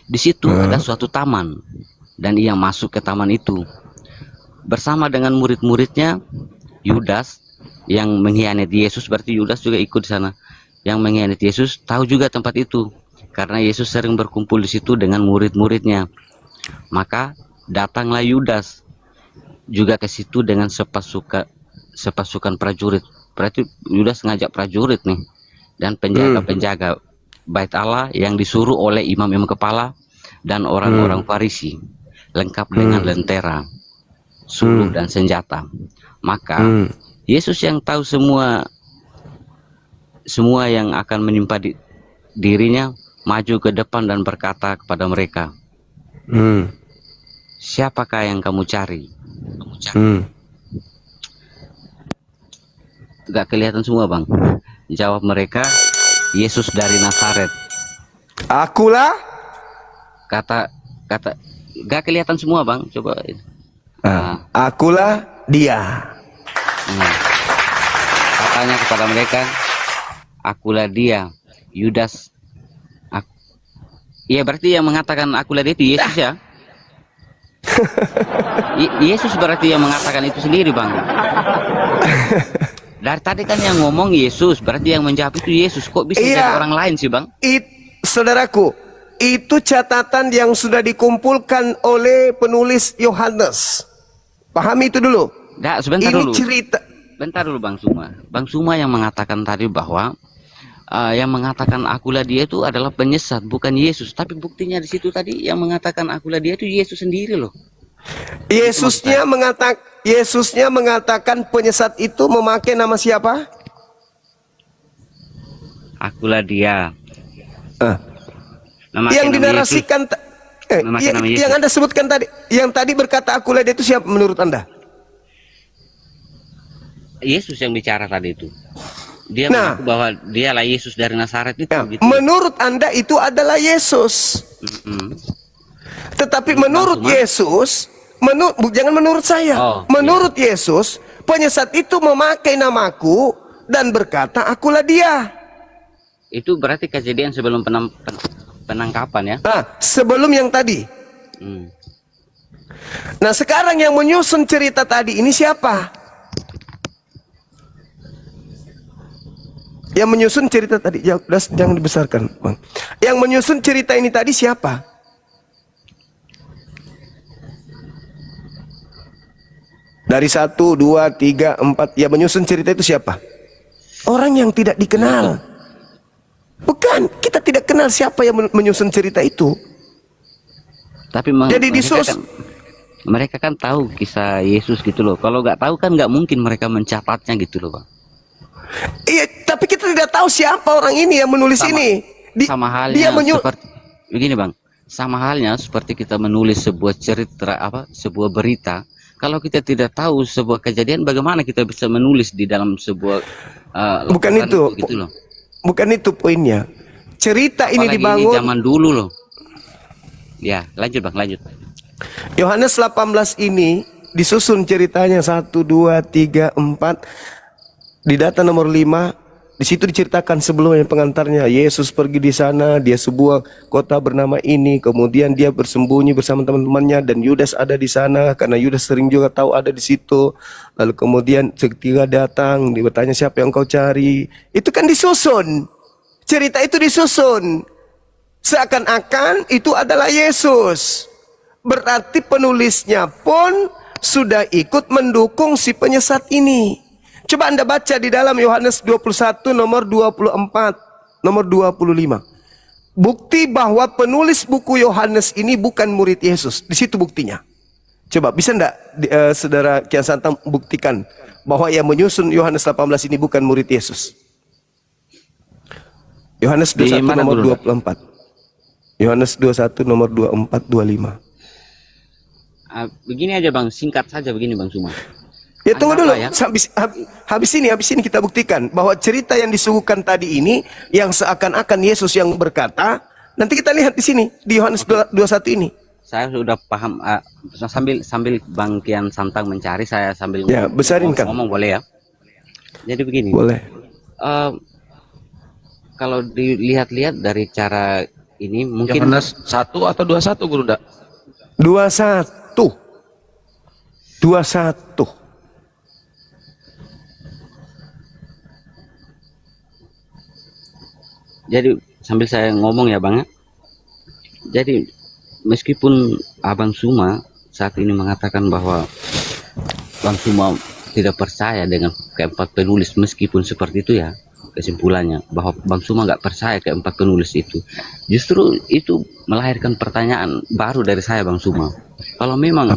Di situ ada suatu taman, dan ia masuk ke taman itu bersama dengan murid-muridnya. Yudas yang mengkhianati Yesus, berarti Yudas juga ikut di sana. Yang mengkhianati Yesus tahu juga tempat itu karena Yesus sering berkumpul di situ dengan murid-muridnya. Maka datanglah Yudas juga ke situ dengan sepasukan prajurit. Berarti Yudas ngajak prajurit nih, dan penjaga-penjaga bait Allah yang disuruh oleh imam-imam kepala dan orang-orang Farisi, lengkap dengan lentera, suluh dan senjata. Maka Yesus yang tahu semua yang akan menimpa dirinya, maju ke depan dan berkata kepada mereka, siapakah yang kamu cari? Gak kelihatan semua, Bang. Jawab mereka, Yesus dari Nazaret. Akulah. Kata gak kelihatan semua, Bang. Coba. Akulah dia. Katanya kepada mereka, akulah dia. Yudas. Iya, berarti yang mengatakan akulah dia itu Yesus ya? Yesus berarti yang mengatakan itu sendiri, Bang. Dari tadi kan yang ngomong Yesus, berarti yang menjawab itu Yesus. Kok bisa jadi orang lain sih, Bang? Saudaraku, itu catatan yang sudah dikumpulkan oleh penulis Yohanes. Pahami itu dulu. Nah, sebentar ini dulu. cerita. Bentar dulu, Bang Suma. Bang Suma yang mengatakan tadi bahwa yang mengatakan akulah dia itu adalah penyesat, bukan Yesus. Tapi buktinya di situ tadi yang mengatakan akulah dia itu Yesus sendiri loh. Yesusnya mengatakan penyesat itu memakai nama siapa? Akulah dia. Yang dinarasikan yang Anda sebutkan tadi, yang tadi berkata akulah dia itu siapa menurut Anda? Yesus yang bicara tadi itu. Dia mengaku bahwa dialah Yesus dari Nazaret itu. Gitu. Menurut Anda itu adalah Yesus. Tetapi menurut Yesus, jangan menurut saya. Menurut Yesus, penyesat itu memakai namaku dan berkata, akulah dia. Itu berarti kejadian sebelum penangkapan ya? Sebelum yang tadi. Nah, sekarang yang menyusun cerita tadi ini siapa? Yang menyusun cerita tadi, jangan dibesarkan, Bang. Yang menyusun cerita ini tadi siapa? Dari 1, 2, 3, 4, yang menyusun cerita itu siapa? Orang yang tidak dikenal. Bukan, kita tidak kenal siapa yang menyusun cerita itu. Tapi jadi mereka kan tahu kisah Yesus gitu loh. Kalau nggak tahu kan nggak mungkin mereka mencatatnya gitu loh, Bang. Iya, tapi kita tidak tahu siapa orang ini yang menulis ini. Sama halnya seperti begini, Bang. Sama halnya seperti kita menulis sebuah cerita sebuah berita. Kalau kita tidak tahu sebuah kejadian, bagaimana kita bisa menulis di dalam sebuah bukan itu gitu loh. Bukan itu poinnya. Cerita ini dibangun zaman dulu loh. Ya, lanjut, Bang, lanjut. Yohanes 18 ini disusun ceritanya 1, 2, 3, 4. Di data nomor 5, di situ diceritakan sebelumnya pengantarnya. Yesus pergi di sana, dia sebuah kota bernama ini. Kemudian dia bersembunyi bersama teman-temannya dan Yudas ada di sana karena Yudas sering juga tahu ada di situ. Lalu kemudian ketika datang, dia bertanya siapa yang kau cari. Itu kan disusun. Cerita itu disusun seakan-akan itu adalah Yesus. Berarti penulisnya pun sudah ikut mendukung si penyesat ini. Coba Anda baca di dalam Yohanes 21 nomor 24, nomor 25. Bukti bahwa penulis buku Yohanes ini bukan murid Yesus. Di situ buktinya. Coba bisa enggak saudara Kian Santang buktikan bahwa yang menyusun Yohanes 18 ini bukan murid Yesus? Yohanes 21 nomor 24. Yohanes 21 nomor 24 25. Begini aja Bang, singkat saja begini Bang Suma. Ya tunggu dulu, Ya? habis ini kita buktikan bahwa cerita yang disuguhkan tadi ini yang seakan-akan Yesus yang berkata, nanti kita lihat di sini di Yohanes 21 ini. Saya sudah paham, sambil Bang Kian Santang mencari, saya sambil Ya, besarin kan. ngomong boleh ya. Jadi begini. Boleh. Kalau dilihat-lihat dari cara ini mungkin Yohanes 1 atau 21 Guru ndak? 21. Jadi sambil saya ngomong ya Bang ya. Jadi meskipun Abang Suma saat ini mengatakan bahwa Bang Suma tidak percaya dengan keempat penulis, meskipun seperti itu ya kesimpulannya, bahwa Bang Suma nggak percaya keempat penulis itu, justru itu melahirkan pertanyaan baru dari saya Bang Suma. Kalau memang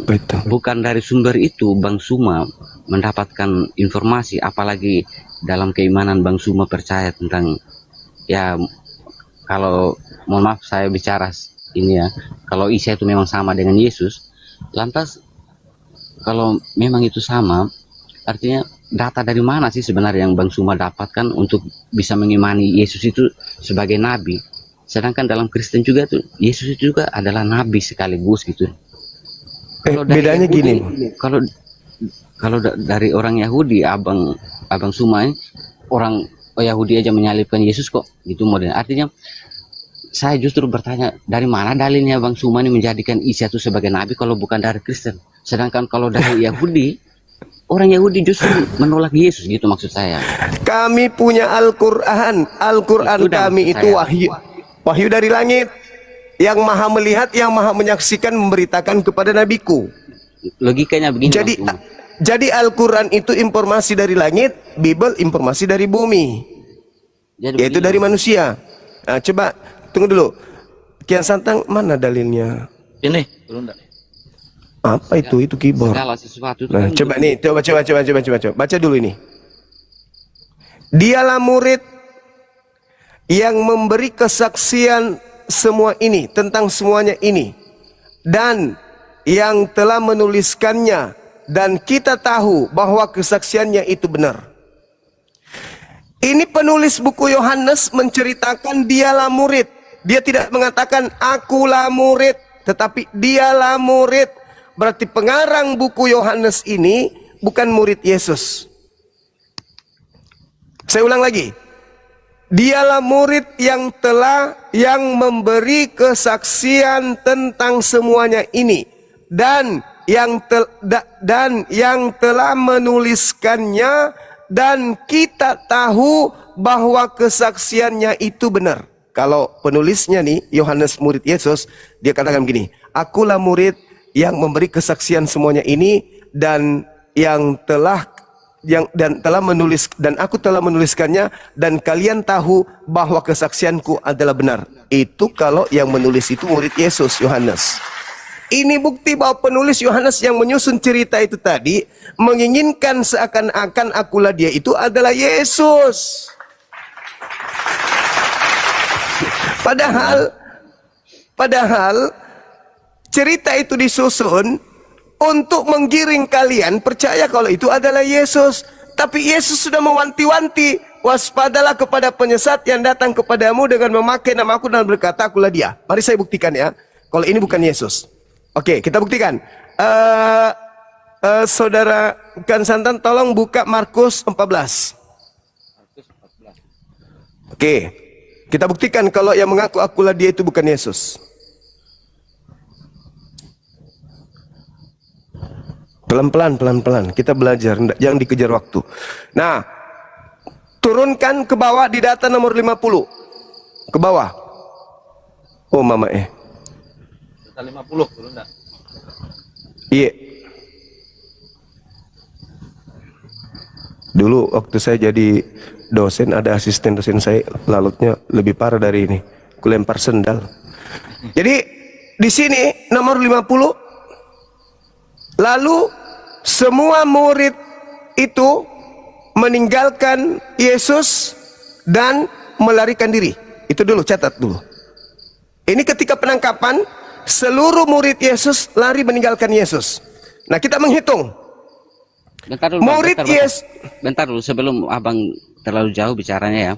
bukan dari sumber itu Bang Suma mendapatkan informasi, apalagi dalam keimanan Bang Suma percaya tentang, ya kalau mohon maaf saya bicara ini ya, kalau Isa itu memang sama dengan Yesus, lantas kalau memang itu sama, artinya data dari mana sih sebenarnya yang Bang Suma dapatkan untuk bisa mengimani Yesus itu sebagai nabi? Sedangkan dalam Kristen juga tuh Yesus itu juga adalah nabi sekaligus gitu. Kalau Bedanya Yahudi, gini. Kalau dari orang Yahudi, Abang Suma ini, orang Yahudi aja menyalibkan Yesus kok gitu model. Artinya saya justru bertanya, dari mana dalilnya Bang Suma ini menjadikan Isa itu sebagai nabi kalau bukan dari Kristen? Sedangkan kalau dari Yahudi, orang Yahudi justru menolak Yesus gitu maksud saya. Kami punya Al-Quran. Al-Quran kami itu wahyu dari langit. Yang maha melihat, yang maha menyaksikan, memberitakan kepada nabiku. Logikanya begini. Jadi Al-Quran itu informasi dari langit, Bible informasi dari bumi. Yaitu dari manusia. Nah, coba tunggu dulu. Kian Santang, mana dalilnya? Ini Guru ndak? Apa itu? Itu keyboard. Segala sesuatu itu Nah, kan coba nih, coba. Baca dulu ini. Dialah murid yang memberi kesaksian semua ini, tentang semuanya ini, dan yang telah menuliskannya, dan kita tahu bahwa kesaksiannya itu benar. Ini penulis buku Yohanes menceritakan dialah murid. Dia tidak mengatakan akulah murid, tetapi dialah murid. Berarti pengarang buku Yohanes ini bukan murid Yesus. Saya ulang lagi. Dialah murid yang memberi kesaksian tentang semuanya ini, dan yang telah menuliskannya, dan kita tahu bahwa kesaksiannya itu benar. Kalau penulisnya nih Yohanes murid Yesus, dia katakan begini, akulah murid yang memberi kesaksian semuanya ini, dan aku telah menuliskannya, dan kalian tahu bahwa kesaksianku adalah benar. Itu kalau yang menulis itu murid Yesus, Yohanes. Ini bukti bahwa penulis Yohanes yang menyusun cerita itu tadi menginginkan seakan-akan akulah dia itu adalah Yesus. Padahal cerita itu disusun untuk menggiring kalian percaya kalau itu adalah Yesus. Tapi Yesus sudah mewanti-wanti, waspadalah kepada penyesat yang datang kepadamu dengan memakai namaku dan berkata akulah dia. Mari saya buktikan ya, kalau ini bukan Yesus. Oke, kita buktikan. Saudara Kian Santang tolong buka Markus 14. Oke, kita buktikan kalau yang mengaku akulah dia itu bukan Yesus. Pelan-pelan, kita belajar, jangan dikejar waktu. Nah, turunkan ke bawah di data nomor 50. Ke bawah. Oh mama Sisa 50 guru enggak? Iya. Dulu waktu saya jadi dosen, ada asisten dosen saya lalutnya lebih parah dari ini. Kulempar sendal. Jadi di sini nomor 50. Lalu semua murid itu meninggalkan Yesus dan melarikan diri. Itu dulu, catat dulu. Ini ketika penangkapan, seluruh murid Yesus lari meninggalkan Yesus. Nah, kita menghitung. Bentar dulu, Bang, Murid Yesus. bentar dulu sebelum abang terlalu jauh bicaranya ya.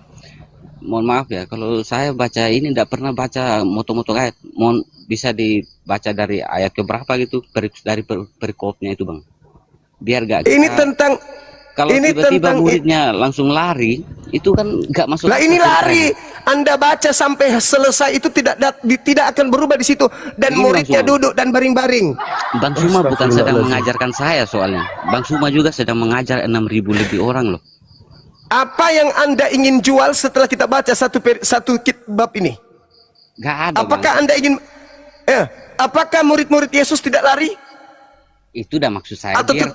Mohon maaf ya, kalau saya baca ini tidak pernah baca moto-moto ayat. Mohon bisa dibaca dari ayat ke berapa gitu, dari perikopnya itu bang. Biar gak Ini kita- tentang kalau ini tiba-tiba tentang muridnya langsung lari, itu kan nggak masuk. lah akal ini ceritanya. lari. Anda baca sampai selesai itu tidak akan berubah di situ, dan Ini muridnya langsung. duduk dan baring-baring. Bang Suma bukan sedang Astagfirullahaladzim. mengajarkan saya soalnya. Bang Suma juga sedang mengajar 6.000 lebih orang loh. Apa yang Anda ingin jual setelah kita baca satu bab ini? Nggak ada. Apakah Bang. Anda ingin apakah murid-murid Yesus tidak lari? Itu udah maksud saya. Atau Biar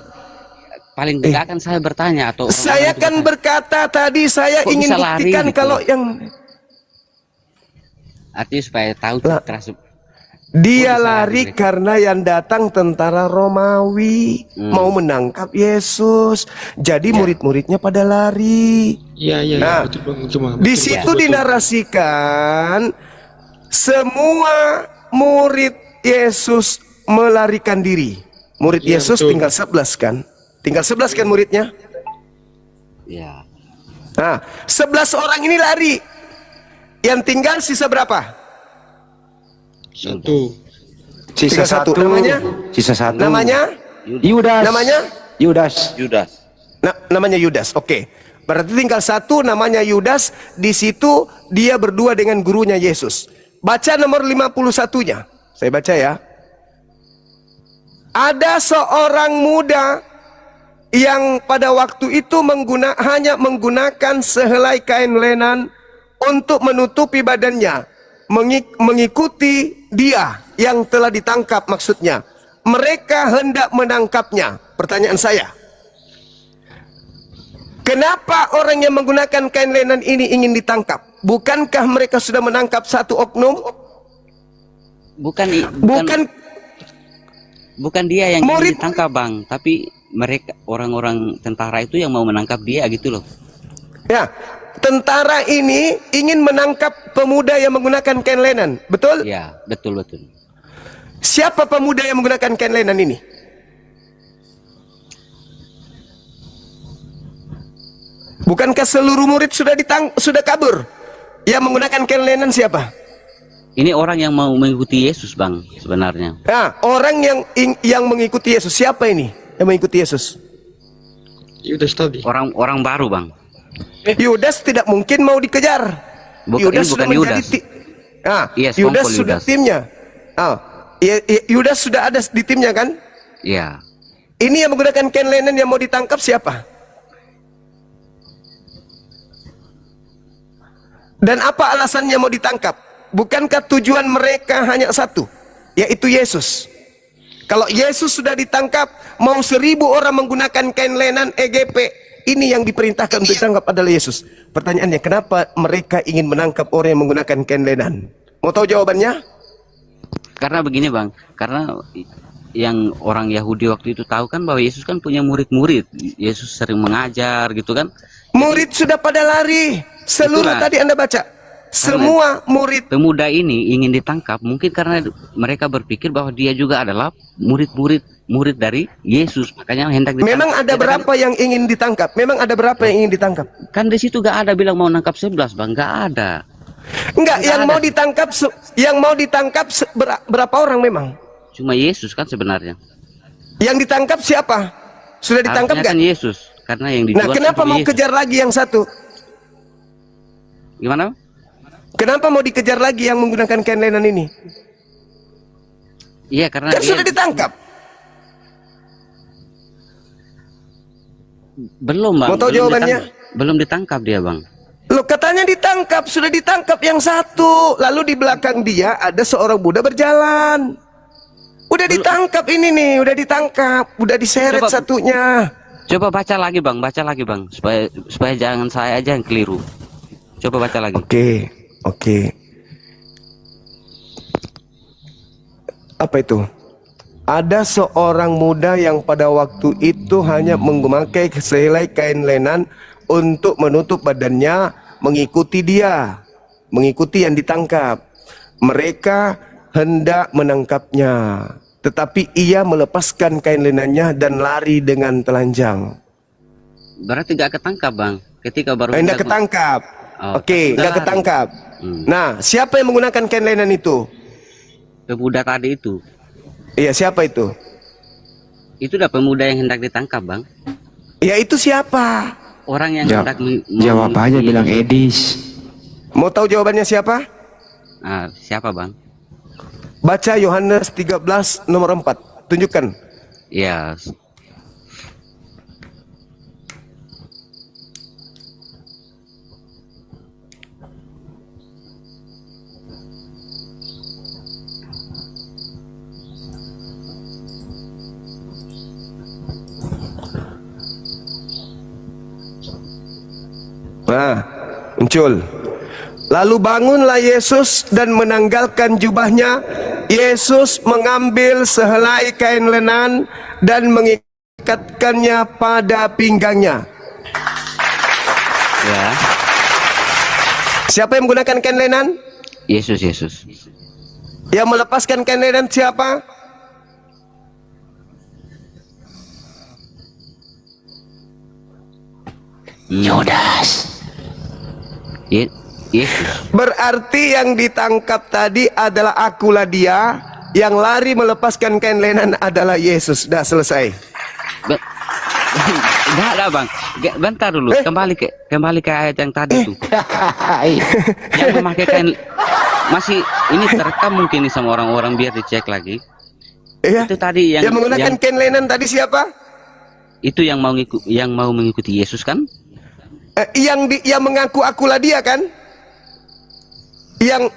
paling tidak akan saya bertanya atau orang-orang Saya itu kan bertanya. berkata tadi saya Kok ingin bisa lari buktikan gitu? kalau yang Artinya supaya tahu Lah. citra dia bisa lari lari? karena yang datang tentara Romawi mau menangkap Yesus. Jadi murid-muridnya pada lari. Iya, iya, Nah, betul Bang. Cuma Di situ dinarasikan semua murid Yesus melarikan diri. Murid Iya, Yesus betul. tinggal 11 kan? Tinggal 11 kan muridnya? Ya. Nah, 11 orang ini lari. Yang tinggal sisa berapa? Satu. Sisa satu. Namanya? Sisa satu. Namanya? Yudas. Namanya? Yudas. Judas. Namanya Yudas. Oke. Berarti tinggal satu namanya Yudas. Di situ dia berdua dengan gurunya Yesus. Baca nomor 51-nya. Saya baca ya. Ada seorang muda yang pada waktu itu hanya menggunakan sehelai kain lenan untuk menutupi badannya, mengikuti dia yang telah ditangkap. Maksudnya mereka hendak menangkapnya. Pertanyaan saya, kenapa orang yang menggunakan kain lenan ini ingin ditangkap? Bukankah mereka sudah menangkap satu oknum? Bukan dia yang Murid- ingin ditangkap bang, tapi mereka orang-orang tentara itu yang mau menangkap dia gitu loh. Ya, tentara ini ingin menangkap pemuda yang menggunakan kain lenan. Betul? Ya, betul. Siapa pemuda yang menggunakan kain lenan ini? Bukankah seluruh murid sudah kabur? Yang menggunakan kain lenan siapa? Ini orang yang mau mengikuti Yesus bang sebenarnya. Nah, orang yang mengikuti Yesus. Siapa ini yang mengikuti Yesus? Yudas tadi. Orang baru bang. Yudas tidak mungkin mau dikejar. Bukan- ini bukan Yudas. Iya, Yudas Songkol sudah Yudas. timnya. Yudas sudah ada di timnya kan? Iya. Ini yang menggunakan kain lenan yang mau ditangkap siapa? Dan apa alasannya mau ditangkap? Bukankah tujuan mereka hanya satu, yaitu Yesus? Kalau Yesus sudah ditangkap, mau 1.000 orang menggunakan kain lenan EGP, ini yang diperintahkan untuk ditangkap adalah Yesus. Pertanyaannya, kenapa mereka ingin menangkap orang yang menggunakan kain lenan? Mau tahu jawabannya? Karena begini bang, karena yang orang Yahudi waktu itu tahu kan bahwa Yesus kan punya murid-murid. Yesus sering mengajar gitu kan. Murid sudah pada lari. Seluruh Itulah. tadi Anda baca. Semua murid. Pemuda ini ingin ditangkap mungkin karena mereka berpikir bahwa dia juga adalah murid dari Yesus, makanya hendak ditangkap. Memang ada Ya, berapa yang ingin ditangkap? Memang ada berapa yang ingin ditangkap? Kan di situ gak ada bilang mau nangkap 11 bang, gak ada. Enggak, yang ada. mau ditangkap berapa orang memang? Cuma Yesus kan sebenarnya. Yang ditangkap siapa? Sudah ditangkap Harusnya kan? kan Yesus, karena yang dijual Nah, kenapa kan mau Yesus. kejar lagi yang satu? Gimana? Kenapa mau dikejar lagi yang menggunakan kain lenan ini? Iya karena Kan dia sudah ditangkap. belum bang. Mau tahu belum jawabannya? Belum ditangkap dia bang. Loh, katanya ditangkap, sudah ditangkap yang satu. Lalu di belakang dia ada seorang Buddha berjalan. Udah ditangkap ini nih, udah ditangkap, udah diseret Coba- satunya. Coba baca lagi bang, supaya jangan saya aja yang keliru. Coba baca lagi. Oke, oke. Apa itu? Ada seorang muda yang pada waktu itu hanya memakai sehelai kain lenan untuk menutup badannya, mengikuti dia, mengikuti yang ditangkap. Mereka hendak menangkapnya, tetapi ia melepaskan kain lenannya dan lari dengan telanjang. Berarti gak ketangkap bang, ketika baru Hendak hendak- ketangkap. Oh, Oke, sudah nggak lari. ketangkap. Hmm. Nah, siapa yang menggunakan kain lenan itu? Pemuda tadi itu Siapa itu? udah pemuda yang hendak ditangkap bang. Ya itu siapa? Orang yang hendak Jawab aja mengikuti- bilang Edis. Mau tahu jawabannya siapa? Siapa bang? Baca Yohanes 13 nomor 4. Tunjukkan. Ya, Nah, muncul. Lalu bangunlah Yesus dan menanggalkan jubahnya. Yesus mengambil sehelai kain lenan dan mengikatkannya pada pinggangnya. ya. Siapa yang menggunakan kain lenan? Yesus. Yang melepaskan kain lenan siapa? Yudas. Yesus. Berarti yang ditangkap tadi adalah akulah dia, yang lari melepaskan kain lenan adalah Yesus. Dah selesai. Enggak ada bang. Bentar dulu. Kembali ke ayat yang tadi tuh. Yang memakai kain masih ini terekam mungkin nih sama orang-orang biar dicek lagi. Iya. Itu tadi yang menggunakan kain lenan tadi siapa? itu yang mau mengikuti Yesus kan? Yang mengaku akulah dia kan?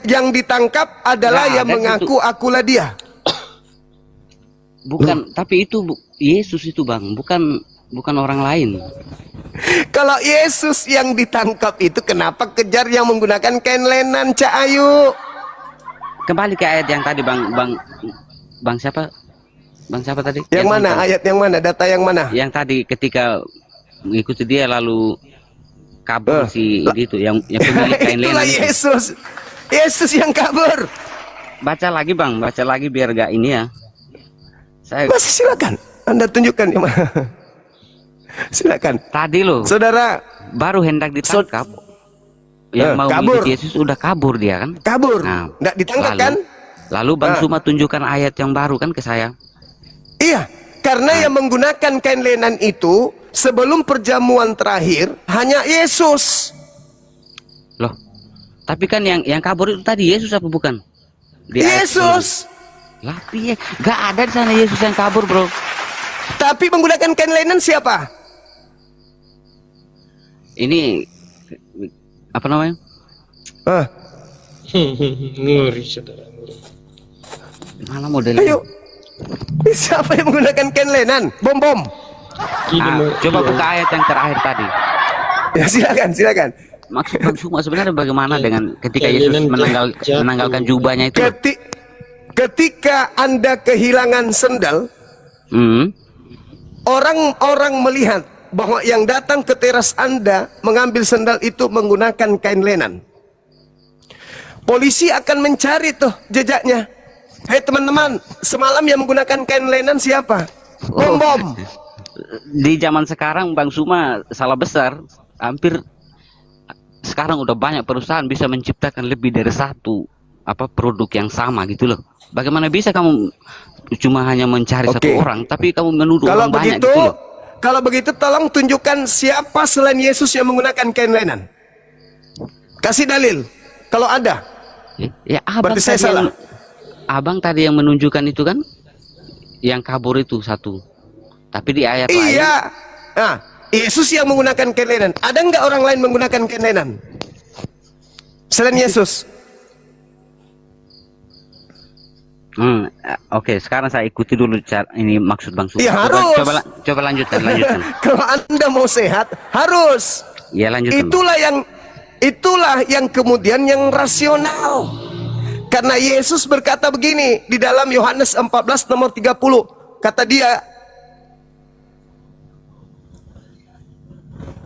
Yang ditangkap adalah Nah, yang dan mengaku akulah dia. Bukan, tapi itu Yesus itu bang, bukan orang lain. Kalau Yesus yang ditangkap itu kenapa kejar yang menggunakan kain lenan, Cak Ayu? Kembali ke ayat yang tadi bang siapa? Bang siapa tadi? Yang mana? nonton. Ayat yang mana? Data yang mana? Yang tadi ketika mengikuti dia lalu kabur si itu yang pemilik kain Itulah lenan itu. Yesus. Yesus yang kabur. Baca lagi bang, baca lagi biar gak ini ya. Saya Masih silakan. Anda tunjukkan yang mana. Silakan. tadi loh Saudara, baru hendak ditangkap. Yang mau kabur. mengikuti Yesus udah kabur dia kan? kabur. Nah, Nggak ditangkap lalu- kan? Lalu Bang Suma tunjukkan ayat yang baru kan ke saya. Iya, karena yang menggunakan kain lenan itu sebelum perjamuan terakhir hanya Yesus. Loh, tapi kan yang kabur itu tadi Yesus apa bukan? Di ayat Yesus. Lah, piye? Gak ada di sana Yesus yang kabur, bro. Tapi menggunakan kain lenan siapa? Ini apa namanya? Ngeri saudara. Mana modelnya? Ayo. Siapa yang menggunakan kain lenan? Bom. Coba buka ayat yang terakhir tadi. Ya silakan. Maksud Bang Suma sebenarnya bagaimana dengan ketika Kain Yesus lenan jatuh. menanggalkan jubahnya itu? Ketika Anda kehilangan sendal, Hmm. orang-orang melihat bahwa yang datang ke teras Anda mengambil sendal itu menggunakan kain lenan. Polisi akan mencari tuh jejaknya. Hei teman-teman, semalam yang menggunakan kain lenan siapa? Bom. Di zaman sekarang Bang Suma salah besar. Hampir sekarang udah banyak perusahaan bisa menciptakan lebih dari satu produk yang sama gitu loh. Bagaimana bisa kamu cuma hanya mencari satu orang tapi kamu menuduh orang banyak gitu loh. Kalau begitu tolong tunjukkan siapa selain Yesus yang menggunakan kain lenan. Kasih dalil kalau ada. Ya abang Berarti saya tadi salah. Abang tadi yang menunjukkan itu kan yang kabur itu satu. Tapi di ayat lain Iya. Nah, Yesus yang menggunakan kain lenan. Ada nggak orang lain menggunakan kain lenan? Selain Yesus. Oke, sekarang saya ikuti dulu ini maksud Bang Suma. Ya harus. Coba lanjutkan. Kalau Anda mau sehat, harus. Ya lanjutkan. Itulah yang kemudian yang rasional. Karena Yesus berkata begini di dalam Yohanes 14 nomor 30. Kata dia,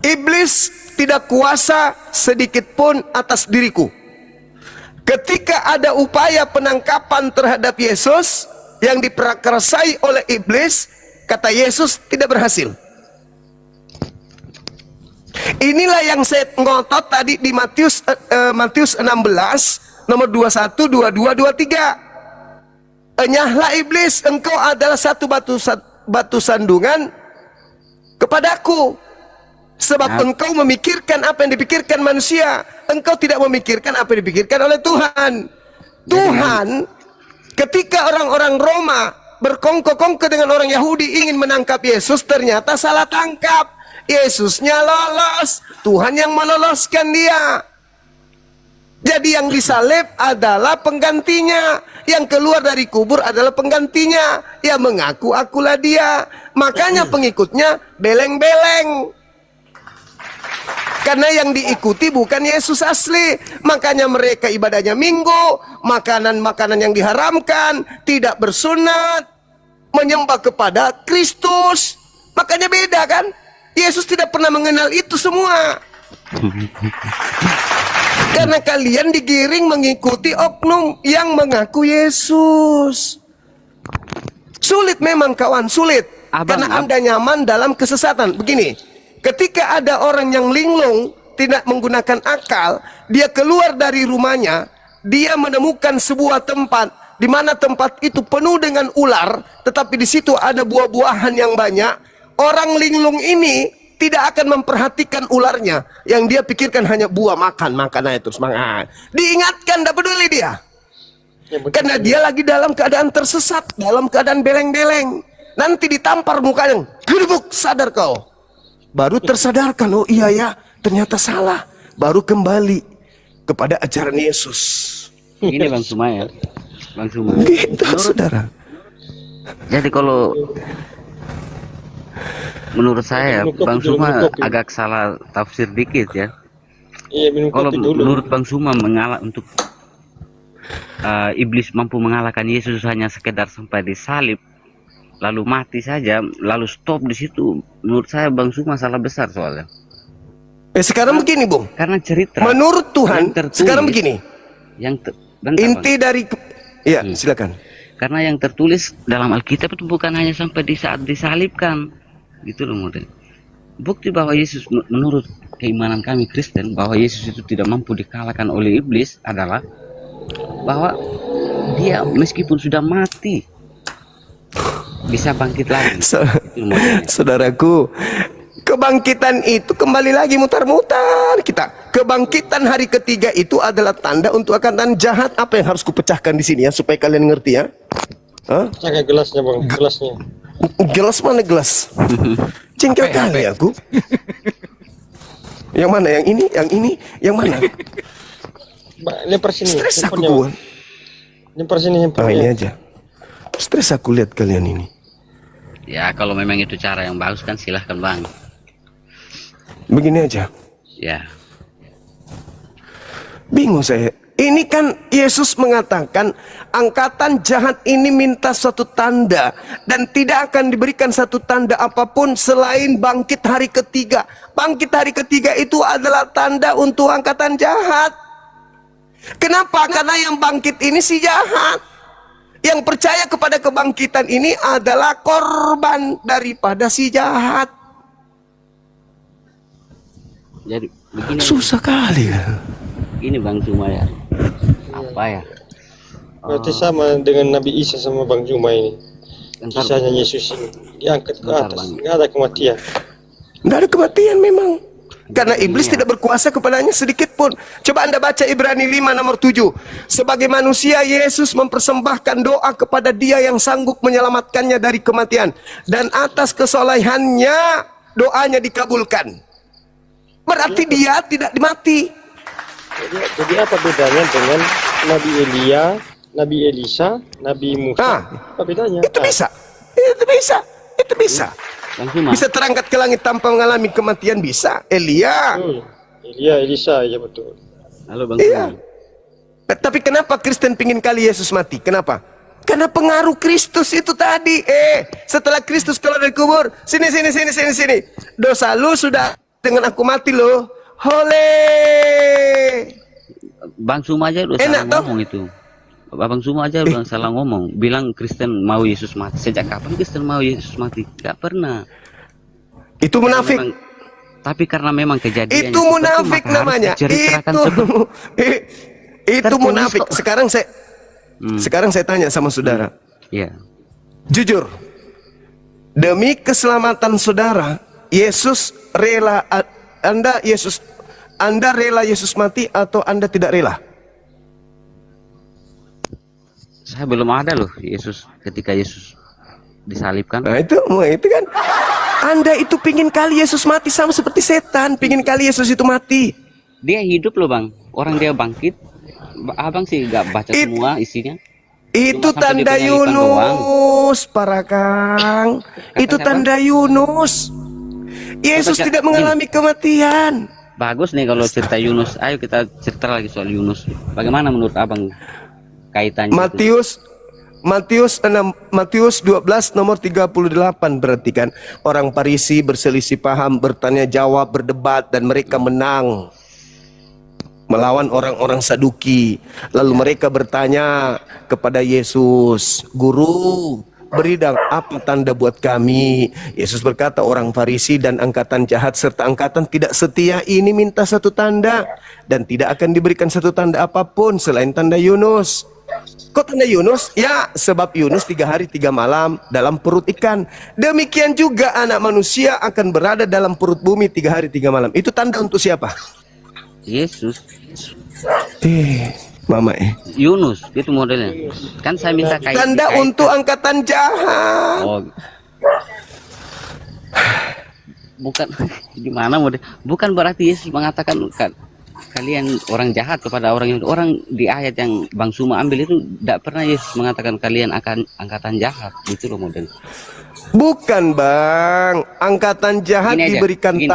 iblis tidak kuasa sedikit pun atas diriku. Ketika ada upaya penangkapan terhadap Yesus yang diprakarsai oleh iblis, kata Yesus tidak berhasil. Inilah yang saya ngotot tadi di Matius 16 nomor 21, 22, 23. Enyahlah iblis, engkau adalah satu batu sandungan kepadaku. Sebab engkau memikirkan apa yang dipikirkan manusia, engkau tidak memikirkan apa yang dipikirkan oleh Tuhan. Tuhan, ketika orang-orang Roma berkongko-kongko dengan orang Yahudi ingin menangkap Yesus, ternyata salah tangkap. Yesusnya lolos, Tuhan yang meloloskan dia. Jadi yang disalib adalah penggantinya, yang keluar dari kubur adalah penggantinya, yang mengaku akulah dia. Makanya pengikutnya beleng-beleng. Karena yang diikuti bukan Yesus asli. Makanya mereka ibadahnya minggu, makanan-makanan yang diharamkan, tidak bersunat, menyembah kepada Kristus. Makanya beda kan? Yesus tidak pernah mengenal itu semua. Karena kalian digiring mengikuti oknum yang mengaku Yesus. Sulit memang kawan, sulit. Karena Anda nyaman dalam kesesatan. Begini, ketika ada orang yang linglung, tidak menggunakan akal, dia keluar dari rumahnya, dia menemukan sebuah tempat, di mana tempat itu penuh dengan ular, tetapi di situ ada buah-buahan yang banyak. Orang linglung ini tidak akan memperhatikan ularnya, yang dia pikirkan hanya buah, makan aja terus makan. Diingatkan, tidak peduli dia. Karena dia lagi dalam keadaan tersesat, dalam keadaan beleng-beleng. Nanti ditampar mukanya, gedebuk, sadar kau. Baru tersadarkan, oh iya ya, ternyata salah. Baru kembali kepada ajaran Yesus. Ini Bang Suma ya, Bang Suma. Gitu, saudara. Jadi kalau menurut saya Bang Suma agak salah tafsir dikit ya. Iya, kalau menurut Bang Suma mengalah untuk iblis mampu mengalahkan Yesus hanya sekedar sampai disalib lalu mati saja, lalu stop di situ. Menurut saya Bang Suma salah besar soalnya. Sekarang begini, Bung. Karena cerita menurut Tuhan sekarang begini. Inti dari ya, silakan. Karena yang tertulis dalam Alkitab itu bukan hanya sampai di saat disalibkan. Gitu loh model. Bukti bahwa Yesus, menurut keimanan kami Kristen, bahwa Yesus itu tidak mampu dikalahkan oleh iblis adalah bahwa dia meskipun sudah mati bisa bangkit lagi. Saudaraku, kebangkitan itu kembali lagi mutar-mutar kita. Kebangkitan hari ketiga itu adalah tanda untuk akan jahat. Apa yang harus kupecahkan di sini ya supaya kalian ngerti ya? Pakai gelasnya Bang, gelasnya. Gelas mana gelas? Cengkel kali aku. Yang mana? Yang ini? Yang ini? Yang mana? Lempar sini. Stres aku. Lempar sini. Ini aja. Stres aku lihat kalian ini. Ya kalau memang itu cara yang bagus kan silahkan Bang. Begini aja. Ya. Bingung saya. Ini kan Yesus mengatakan angkatan jahat ini minta suatu tanda dan tidak akan diberikan satu tanda apapun selain bangkit hari ketiga. Bangkit hari ketiga itu adalah tanda untuk angkatan jahat. Kenapa? Karena yang bangkit ini si jahat. Yang percaya kepada kebangkitan ini adalah korban daripada si jahat. Jadi begini. Susah kali ya. Ini Bang Suma ya. Apa ya? Berarti sama dengan Nabi Isa sama Bang Juma ini. Kisahnya Yesus ini diangkat ke atas, nggak ada kematian. Nggak ada kematian memang. Karena iblis tidak berkuasa kepadanya sedikit pun. Coba Anda baca Ibrani 5 nomor 7. Sebagai manusia Yesus mempersembahkan doa kepada Dia yang sanggup menyelamatkannya dari kematian. Dan atas kesolehannya doanya dikabulkan. Berarti dia tidak mati. Jadi apa bedanya dengan Nabi Elia, Nabi Elisa, Nabi Musa? Apa bedanya? Itu bisa. Itu bisa. Itu bisa. Bang Suma. Bisa terangkat ke langit tanpa mengalami kematian, bisa. Elia. Elia, Elisa, ya betul. Halo Bang Iya. Suma. Tapi kenapa Kristen pingin kali Yesus mati? Kenapa? Karena pengaruh Kristus itu tadi. Setelah Kristus keluar dari kubur, sini. Dosa lu sudah dengan aku mati lo. Hole. Bang Suma aja udah Enak salah toh? ngomong itu. Bang Suma aja udah salah ngomong. Bilang Kristen mau Yesus mati. Sejak kapan Kristen mau Yesus mati? Gak pernah. Itu munafik. Tapi karena memang kejadiannya Itu seperti, munafik maka harus namanya. diceritakan Itu sebelum. itu Tertulis munafik. kok. Sekarang saya tanya sama saudara. Iya. Jujur. Demi keselamatan saudara, Yesus rela Anda rela Yesus mati atau Anda tidak rela? Saya belum ada loh Yesus ketika Yesus disalibkan. Nah itu kan. Anda itu pingin kali Yesus mati sama seperti setan. Pingin kali Yesus itu mati. Dia hidup loh Bang. Orang dia bangkit. Abang sih gak baca semua isinya. Itu Cuma sampai tanda di penyalipan doang. Yunus, para Kang. Itu Katanya tanda Yunus. Yesus Katanya- tidak mengalami kematian. Bagus nih kalau cerita Yunus. Ayo kita cerita lagi soal Yunus. Bagaimana menurut Abang kaitannya? Matius 12 nomor 38 berarti kan orang Farisi berselisih paham, bertanya jawab, berdebat dan mereka menang melawan orang-orang Saduki. Lalu mereka bertanya kepada Yesus, "Guru, beri dong apa tanda buat kami?" Yesus berkata, "Orang Farisi dan angkatan jahat serta angkatan tidak setia ini minta satu tanda dan tidak akan diberikan satu tanda apapun selain tanda Yunus." Kok tanda Yunus? Ya, sebab Yunus 3 hari 3 malam dalam perut ikan. Demikian juga anak manusia akan berada dalam perut bumi 3 hari 3 malam. Itu tanda untuk siapa? Yesus. Mama Yunus itu modelnya. Kan saya minta tanda untuk angkatan jahat. Oh. Bukan gimana model? Bukan berarti Yesus mengatakan kalian orang jahat kepada orang yang orang di ayat yang Bang Suma ambil itu tidak pernah Yesus mengatakan kalian akan angkatan jahat. Itu loh model. Bukan Bang, angkatan jahat Gini aja, diberikan gini.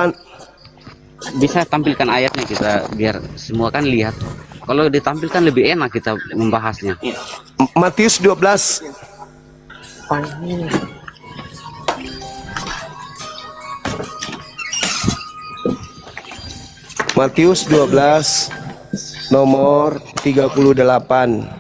Bisa tampilkan ayatnya kita biar semua kan lihat. Kalau ditampilkan lebih enak kita membahasnya. Matius 12. Matius 12 nomor 38.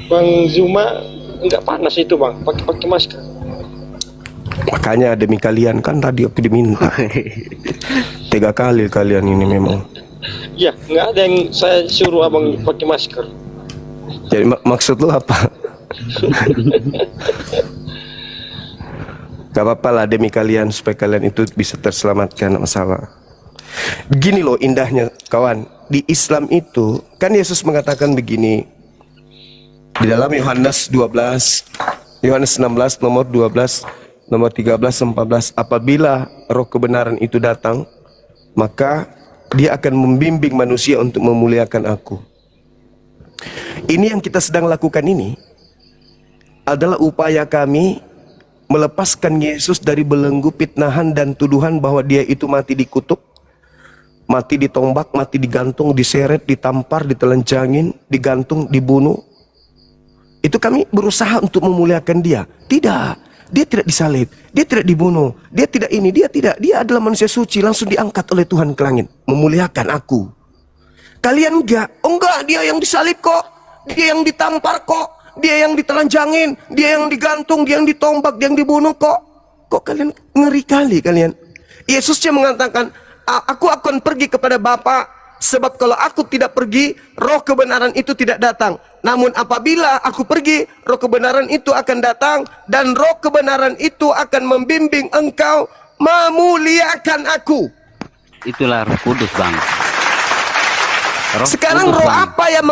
Bang Zuma nggak panas itu Bang, pakai masker. Makanya demi kalian kan tadi aku diminta. 3 kali kalian ini memang. Ya, nggak ada yang saya suruh abang pakai masker. Jadi maksud lu apa? Gak apa-apa lah demi kalian supaya kalian itu bisa terselamatkan masalah. Begini loh indahnya kawan. Di Islam itu kan Yesus mengatakan begini. Di dalam Yohanes 16 nomor 12 nomor 13 14, apabila roh kebenaran itu datang, maka dia akan membimbing manusia untuk memuliakan aku. Ini yang kita sedang lakukan ini adalah upaya kami melepaskan Yesus dari belenggu fitnahan dan tuduhan bahwa dia itu mati dikutuk, mati ditombak, mati digantung, diseret, ditampar, ditelanjangin, digantung, dibunuh. Itu kami berusaha untuk memuliakan dia. Tidak, dia tidak disalib, dia tidak dibunuh, dia tidak ini, dia tidak. Dia adalah manusia suci, langsung diangkat oleh Tuhan ke langit, memuliakan aku. Kalian enggak, oh enggak, dia yang disalib kok, dia yang ditampar kok, dia yang ditelanjangin, dia yang digantung, dia yang ditombak, dia yang dibunuh kok. Kok kalian ngeri kali kalian. Yesusnya mengatakan, aku akan pergi kepada Bapa, sebab kalau aku tidak pergi, roh kebenaran itu tidak datang. Namun apabila aku pergi, roh kebenaran itu akan datang, dan roh kebenaran itu akan membimbing engkau memuliakan aku. Itulah Roh Kudus, Bang. Sekarang Kudus, roh Bang. apa yang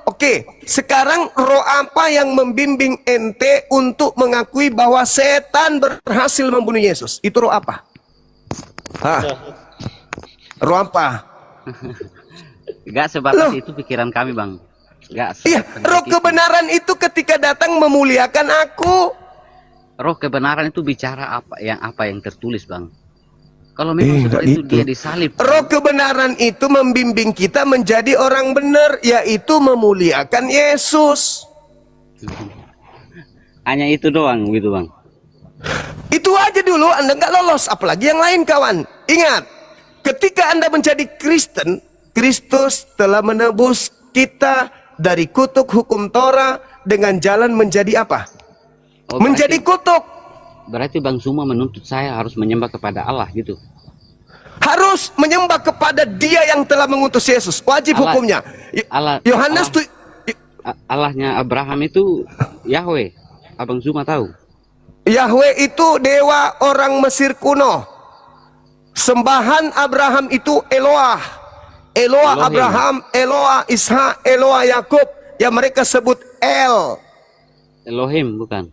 Oke, sekarang roh apa yang membimbing ente untuk mengakui bahwa setan berhasil membunuh Yesus? Itu roh apa? Hah? Roh apa? Gak sebatas itu pikiran kami, Bang. Gak Iya, roh kebenaran itu ketika datang memuliakan aku. Roh kebenaran itu bicara apa yang tertulis, Bang. Kalau memang seperti itu dia disalib. Roh kebenaran itu membimbing kita menjadi orang benar, yaitu memuliakan Yesus. Hanya itu doang gitu, Bang. Itu aja dulu, Anda nggak lolos, apalagi yang lain, kawan. Ingat, ketika Anda menjadi Kristen, Kristus telah menebus kita dari kutuk hukum Torah dengan jalan menjadi apa? Oh, Menjadi kutuk. Berarti Bang Suma menuntut saya harus menyembah kepada Allah gitu. Harus menyembah kepada Dia yang telah mengutus Yesus. Wajib Allah, hukumnya. Yohanes tuh. Allahnya Abraham itu Yahweh. Abang Suma tahu. Yahweh itu dewa orang Mesir kuno. Sembahan Abraham itu Eloah. Eloah Abraham, Eloah Ishak, Eloah Yakub. Yang mereka sebut El. Elohim bukan?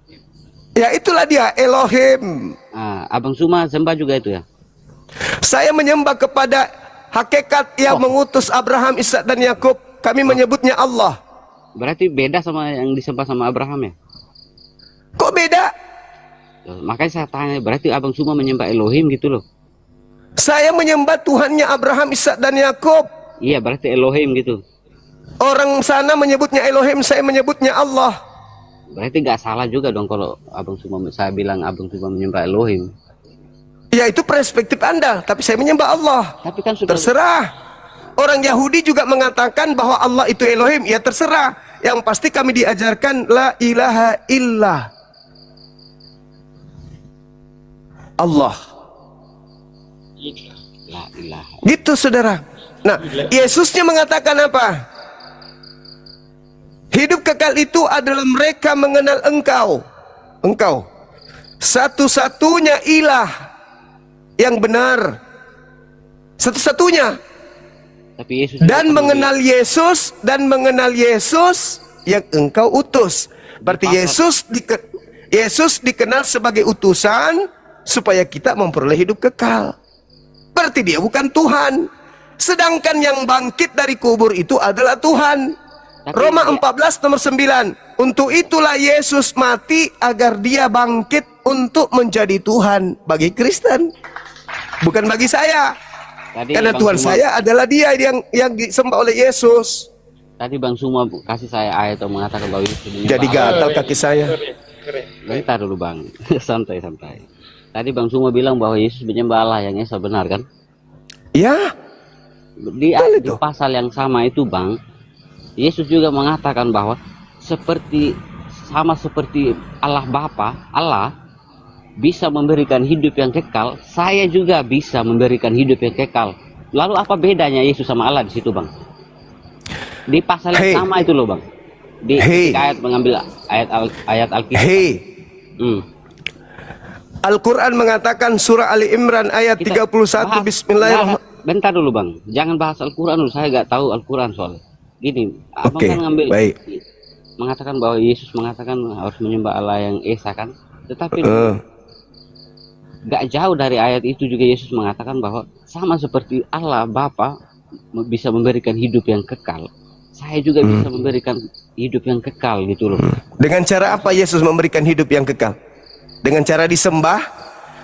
Ya itulah dia, Elohim. Abang Suma sembah juga itu ya? Saya menyembah kepada hakikat yang mengutus Abraham, Ishak dan Yakub. Kami menyebutnya Allah. Berarti beda sama yang disembah sama Abraham ya? Kok beda? Makanya saya tanya, berarti Abang Suma menyembah Elohim gitu loh? Saya menyembah Tuhannya Abraham, Ishak dan Yakub. Iya, berarti Elohim gitu. Orang sana menyebutnya Elohim, saya menyebutnya Allah. Berarti nggak salah juga dong kalau Abang Suma, saya bilang Abang Suma menyembah Elohim. Ya itu perspektif Anda, tapi saya menyembah Allah. Tapi kan sudah terserah. Orang Yahudi juga mengatakan bahwa Allah itu Elohim, ya terserah. Yang pasti kami diajarkan la ilaha illallah. Allah. La ilaha. Gitu saudara. Nah, Yesusnya mengatakan apa? Hidup kekal itu adalah mereka mengenal engkau. Engkau. Satu-satunya ilah yang benar. Satu-satunya. Tapi Yesus Dan mengenal Yesus. Dan mengenal Yesus yang engkau utus. Berarti Yesus dikenal sebagai utusan supaya kita memperoleh hidup kekal. Berarti dia bukan Tuhan. Sedangkan yang bangkit dari kubur itu adalah Tuhan. Roma 14 nomor 9. Untuk itulah Yesus mati agar dia bangkit untuk menjadi Tuhan bagi Kristen. Bukan bagi saya. Karena Tuhan saya adalah dia yang disembah oleh Yesus. Tadi Bang Suma kasih saya ayat atau mengatakan bahwa Yesus menyembah Jadi gatal kaki saya. Bentar dulu Bang. Santai-santai. Tadi Bang Suma bilang bahwa Yesus menyembah Allah yang Esa, benar kan? Ya. Di pasal yang sama itu Bang, Yesus juga mengatakan bahwa sama seperti Allah Bapa, Allah bisa memberikan hidup yang kekal, saya juga bisa memberikan hidup yang kekal. Lalu apa bedanya Yesus sama Allah di situ, Bang? Di pasal yang sama itu loh, Bang. Di ayat mengambil ayat Alkitab. Al-Quran mengatakan surah Ali Imran ayat 31 Bismillahirrahmanirrahim. Bentar dulu, Bang. Jangan bahas Al-Quran dulu, saya nggak tahu Al-Quran soalnya. Gini, abang kan ngambil mengatakan bahwa Yesus mengatakan harus menyembah Allah yang Esa kan, tetapi gak jauh dari ayat itu juga Yesus mengatakan bahwa sama seperti Allah Bapa bisa memberikan hidup yang kekal, saya juga bisa memberikan hidup yang kekal gitu loh. Dengan cara apa Yesus memberikan hidup yang kekal? Dengan cara disembah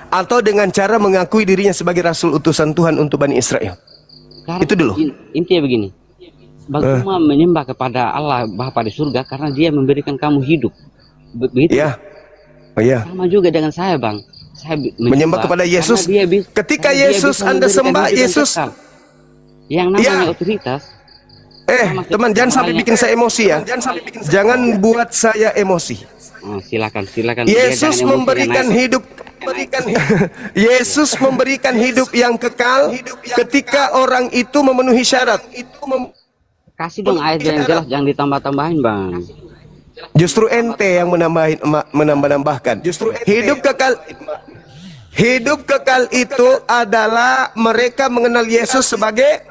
atau dengan cara mengakui dirinya sebagai rasul utusan Tuhan untuk Bani Israel? Karena itu dulu. Intinya begini, Bang cuma menyembah kepada Allah Bapa di surga karena dia memberikan kamu hidup. Begitu. Ya. Oh ya. Sama juga dengan saya, Bang. Saya menyembah kepada Yesus. Ketika Yesus Anda sembah Yesus, yang namanya otoritas. Teman, jangan sampai bikin saya emosi ya. Jangan buat saya emosi. Silakan. Yesus memberikan hidup. Yesus memberikan hidup yang kekal ketika orang itu memenuhi syarat. Kasih dong ayat yang jelas, jangan ditambah-tambahin, Bang. Justru ente yang menambah-nambahkan. Justru hidup kekal itu adalah mereka mengenal Yesus sebagai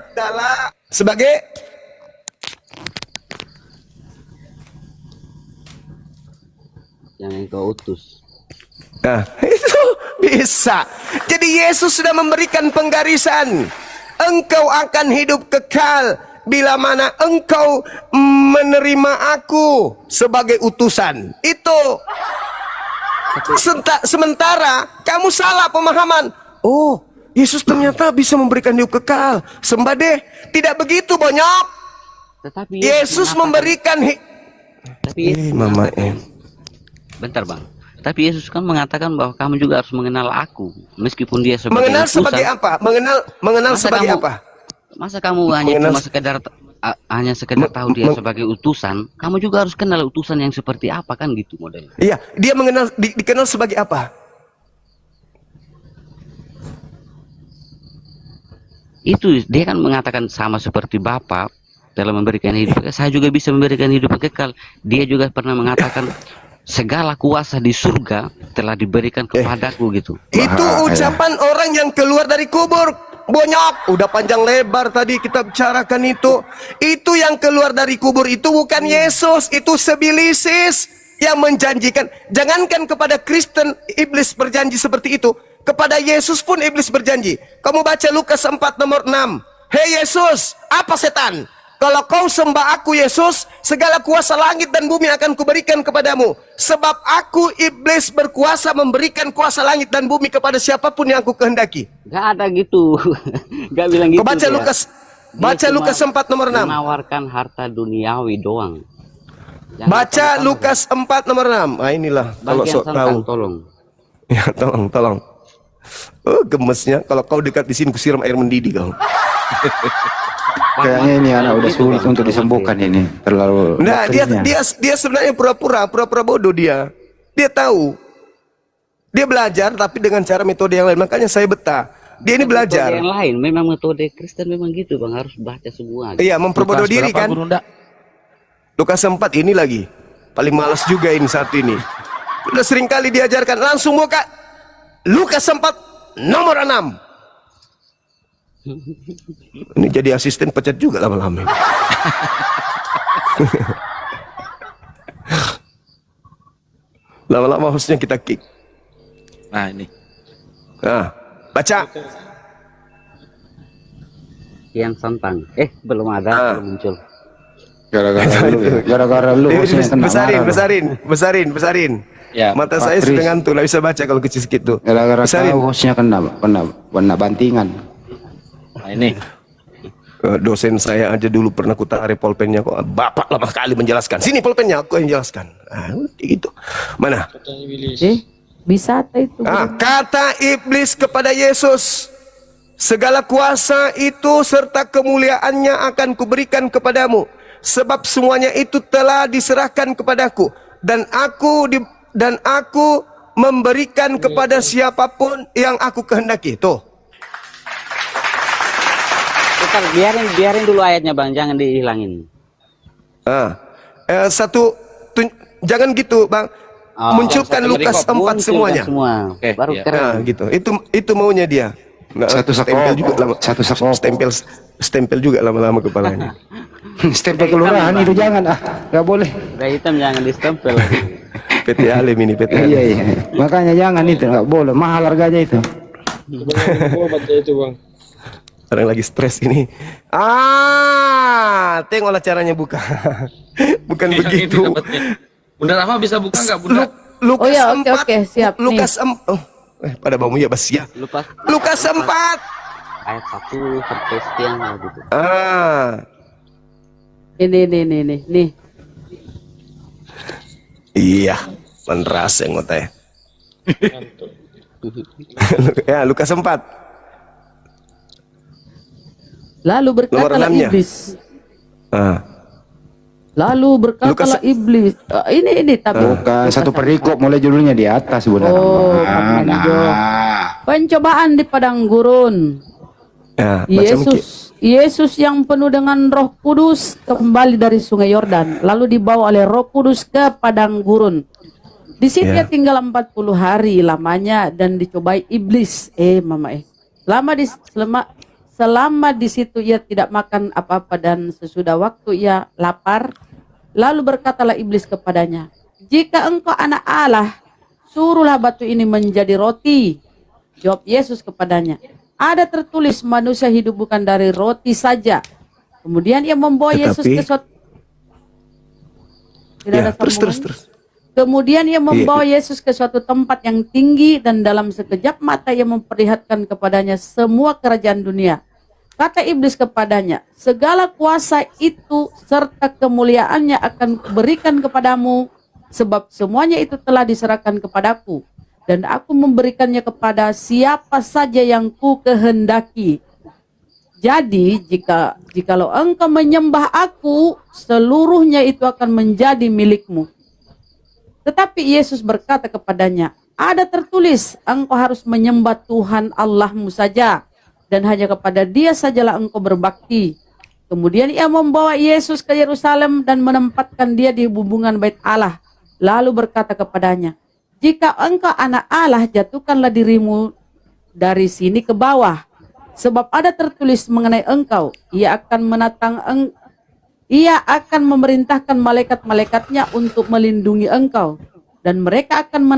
yang engkau utus. Nah, itu bisa. Jadi Yesus sudah memberikan penggarisan. Engkau akan hidup kekal bila mana engkau menerima aku sebagai utusan. Itu. Sementara kamu salah pemahaman. Oh, Yesus ternyata bisa memberikan hidup kekal. Sembah deh. Tidak begitu, Bonyok. Tetapi Yesus memberikan tapi Mama bentar bang. Tapi Yesus kan mengatakan bahwa kamu juga harus mengenal aku, meskipun dia sebagai mengenal utusan. sebagai apa? Mengenal Masa sebagai kamu- apa? Masa kamu hanya sekedar tahu dia sebagai utusan, kamu juga harus kenal utusan yang seperti apa kan gitu modelnya. Iya, dia mengenal dikenal sebagai apa? Itu dia kan mengatakan sama seperti Bapa dalam memberikan hidup. Saya juga bisa memberikan hidup kekal. Dia juga pernah mengatakan segala kuasa di surga telah diberikan kepadaku gitu. Itu ucapan orang yang keluar dari kubur. Bonyok, udah panjang lebar tadi kita bicarakan itu. Itu yang keluar dari kubur itu bukan Yesus, itu sebilisis yang menjanjikan. Jangankan kepada Kristen iblis berjanji seperti itu, kepada Yesus pun iblis berjanji. Kamu baca Lukas 4 nomor 6. Hei Yesus, apa setan? Kalau kau sembah aku Yesus, segala kuasa langit dan bumi akan kuberikan kepadamu. Sebab aku iblis berkuasa memberikan kuasa langit dan bumi kepada siapapun yang aku kehendaki. Gak ada gitu. Gak bilang gitu. Kau baca dia. Baca Dia Lukas cuma 4 nomor 6. menawarkan harta duniawi doang. Jangan Baca tanda-tanda. Lukas 4 nomor 6. Ah inilah kalau Bagian sok santan, tahu. tolong. Ya tolong. Oh gemesnya, kalau kau dekat di sini kusiram air mendidih kau. Kayaknya ini anak udah sulit untuk disembuhkan ini. Terlalu Nah, doktrinnya. dia sebenarnya pura-pura bodoh dia. Dia tahu. Dia belajar tapi dengan cara metode yang lain. Makanya saya betah. Dia ini Metode belajar. yang lain, memang metode Kristen memang gitu bang, harus baca semua. Iya, memperbodoh Lukas diri berapa, kan. Guru Nda? Lukas 4 ini lagi. Paling malas juga ini satu ini. Udah sering kali diajarkan. Langsung buka Lukas 4 nomor 6. Ini jadi asisten pecat juga lama-lama. Lama-lama hostnya kita kick. Nah ini. Nah, baca. Kian Santang. Belum ada, belum muncul. Gara-gara lu, gara-gara lu. hostnya kena Besarin. Ya, Mata Pak saya Kris. sudah ngantuk, nggak bisa baca kalau kecil sedikit tuh. Gara-gara Besarin. kau hostnya kena bantingan. Nah ini. Dosen saya aja dulu pernah kutarik pulpennya kok. Bapak lama kali menjelaskan. Sini pulpennya, aku yang jelaskan. Ah, gitu. Mana? Bisa itu. Kata iblis kepada Yesus, segala kuasa itu serta kemuliaannya akan kuberikan kepadamu, sebab semuanya itu telah diserahkan kepadaku, dan aku memberikan kepada siapapun yang aku kehendaki. Tuh. Bentar, biarin dulu ayatnya bang, jangan dihilangin. Jangan gitu bang. Munculkan Satu Lukas perikop, 4 munculkan semuanya. Semua. Oke, Baru iya. keren. Nah, gitu. Itu maunya dia. Nggak, Satu stempel juga lama. Satu sekop. Stempel juga lama-lama kepalanya. Stempel kelurahan itu jangan nggak boleh. Udah hitam jangan distempel. PT Alim ini PT Alim. Iya. Makanya jangan itu nggak boleh, mahal harganya itu. Baca itu bang. Orang lagi stres ini. Tengoklah caranya buka. Bukan Yang ini begitu. dapatnya. Bunda Rahma bisa buka nggak Bunda? Lukas Oh ya, 4. oke, siap. Lukas 4. Pada baumu ya bas ya. Lukas 4. Ayat 1 sampai sekian lah gitu. Nih. Iya, meneras yang ngoteh. Ya, Lukas 4. Lalu berkatalah Nomor 6-nya. iblis. Lukas- Berkatalah iblis. Ini tapi Bukan satu perikop mulai judulnya di atas Bunda. Oh, Nah. pencobaan di padang gurun. Ya, macam Yesus yang penuh dengan Roh Kudus kembali dari Sungai Yordan, lalu dibawa oleh Roh Kudus ke padang gurun. Di situ Ya. dia tinggal 40 hari lamanya dan dicobai iblis. Selama di situ ia tidak makan apa-apa, dan sesudah waktu ia lapar, lalu berkatalah iblis kepadanya, jika engkau anak Allah, suruhlah batu ini menjadi roti. Jawab Yesus kepadanya, ada tertulis manusia hidup bukan dari roti saja. Kemudian ia membawa Yesus Tetapi- ke suatu... Tidak Ya, ada sambungan? terus. Kemudian ia membawa Yesus ke suatu tempat yang tinggi dan dalam sekejap mata ia memperlihatkan kepadanya semua kerajaan dunia. Kata iblis kepadanya, segala kuasa itu serta kemuliaannya akan kuberikan kepadamu, sebab semuanya itu telah diserahkan kepadaku, dan aku memberikannya kepada siapa saja yang ku kehendaki. Jadi jikalau engkau menyembah aku, seluruhnya itu akan menjadi milikmu. Tetapi Yesus berkata kepadanya, ada tertulis, engkau harus menyembah Tuhan Allahmu saja, dan hanya kepada Dia sajalah engkau berbakti. Kemudian ia membawa Yesus ke Yerusalem dan menempatkan dia di bumbungan bait Allah. Lalu berkata kepadanya, jika engkau anak Allah, jatuhkanlah dirimu dari sini ke bawah. Sebab ada tertulis mengenai engkau, ia akan memerintahkan malaikat-malaikatnya untuk melindungi engkau, dan mereka akan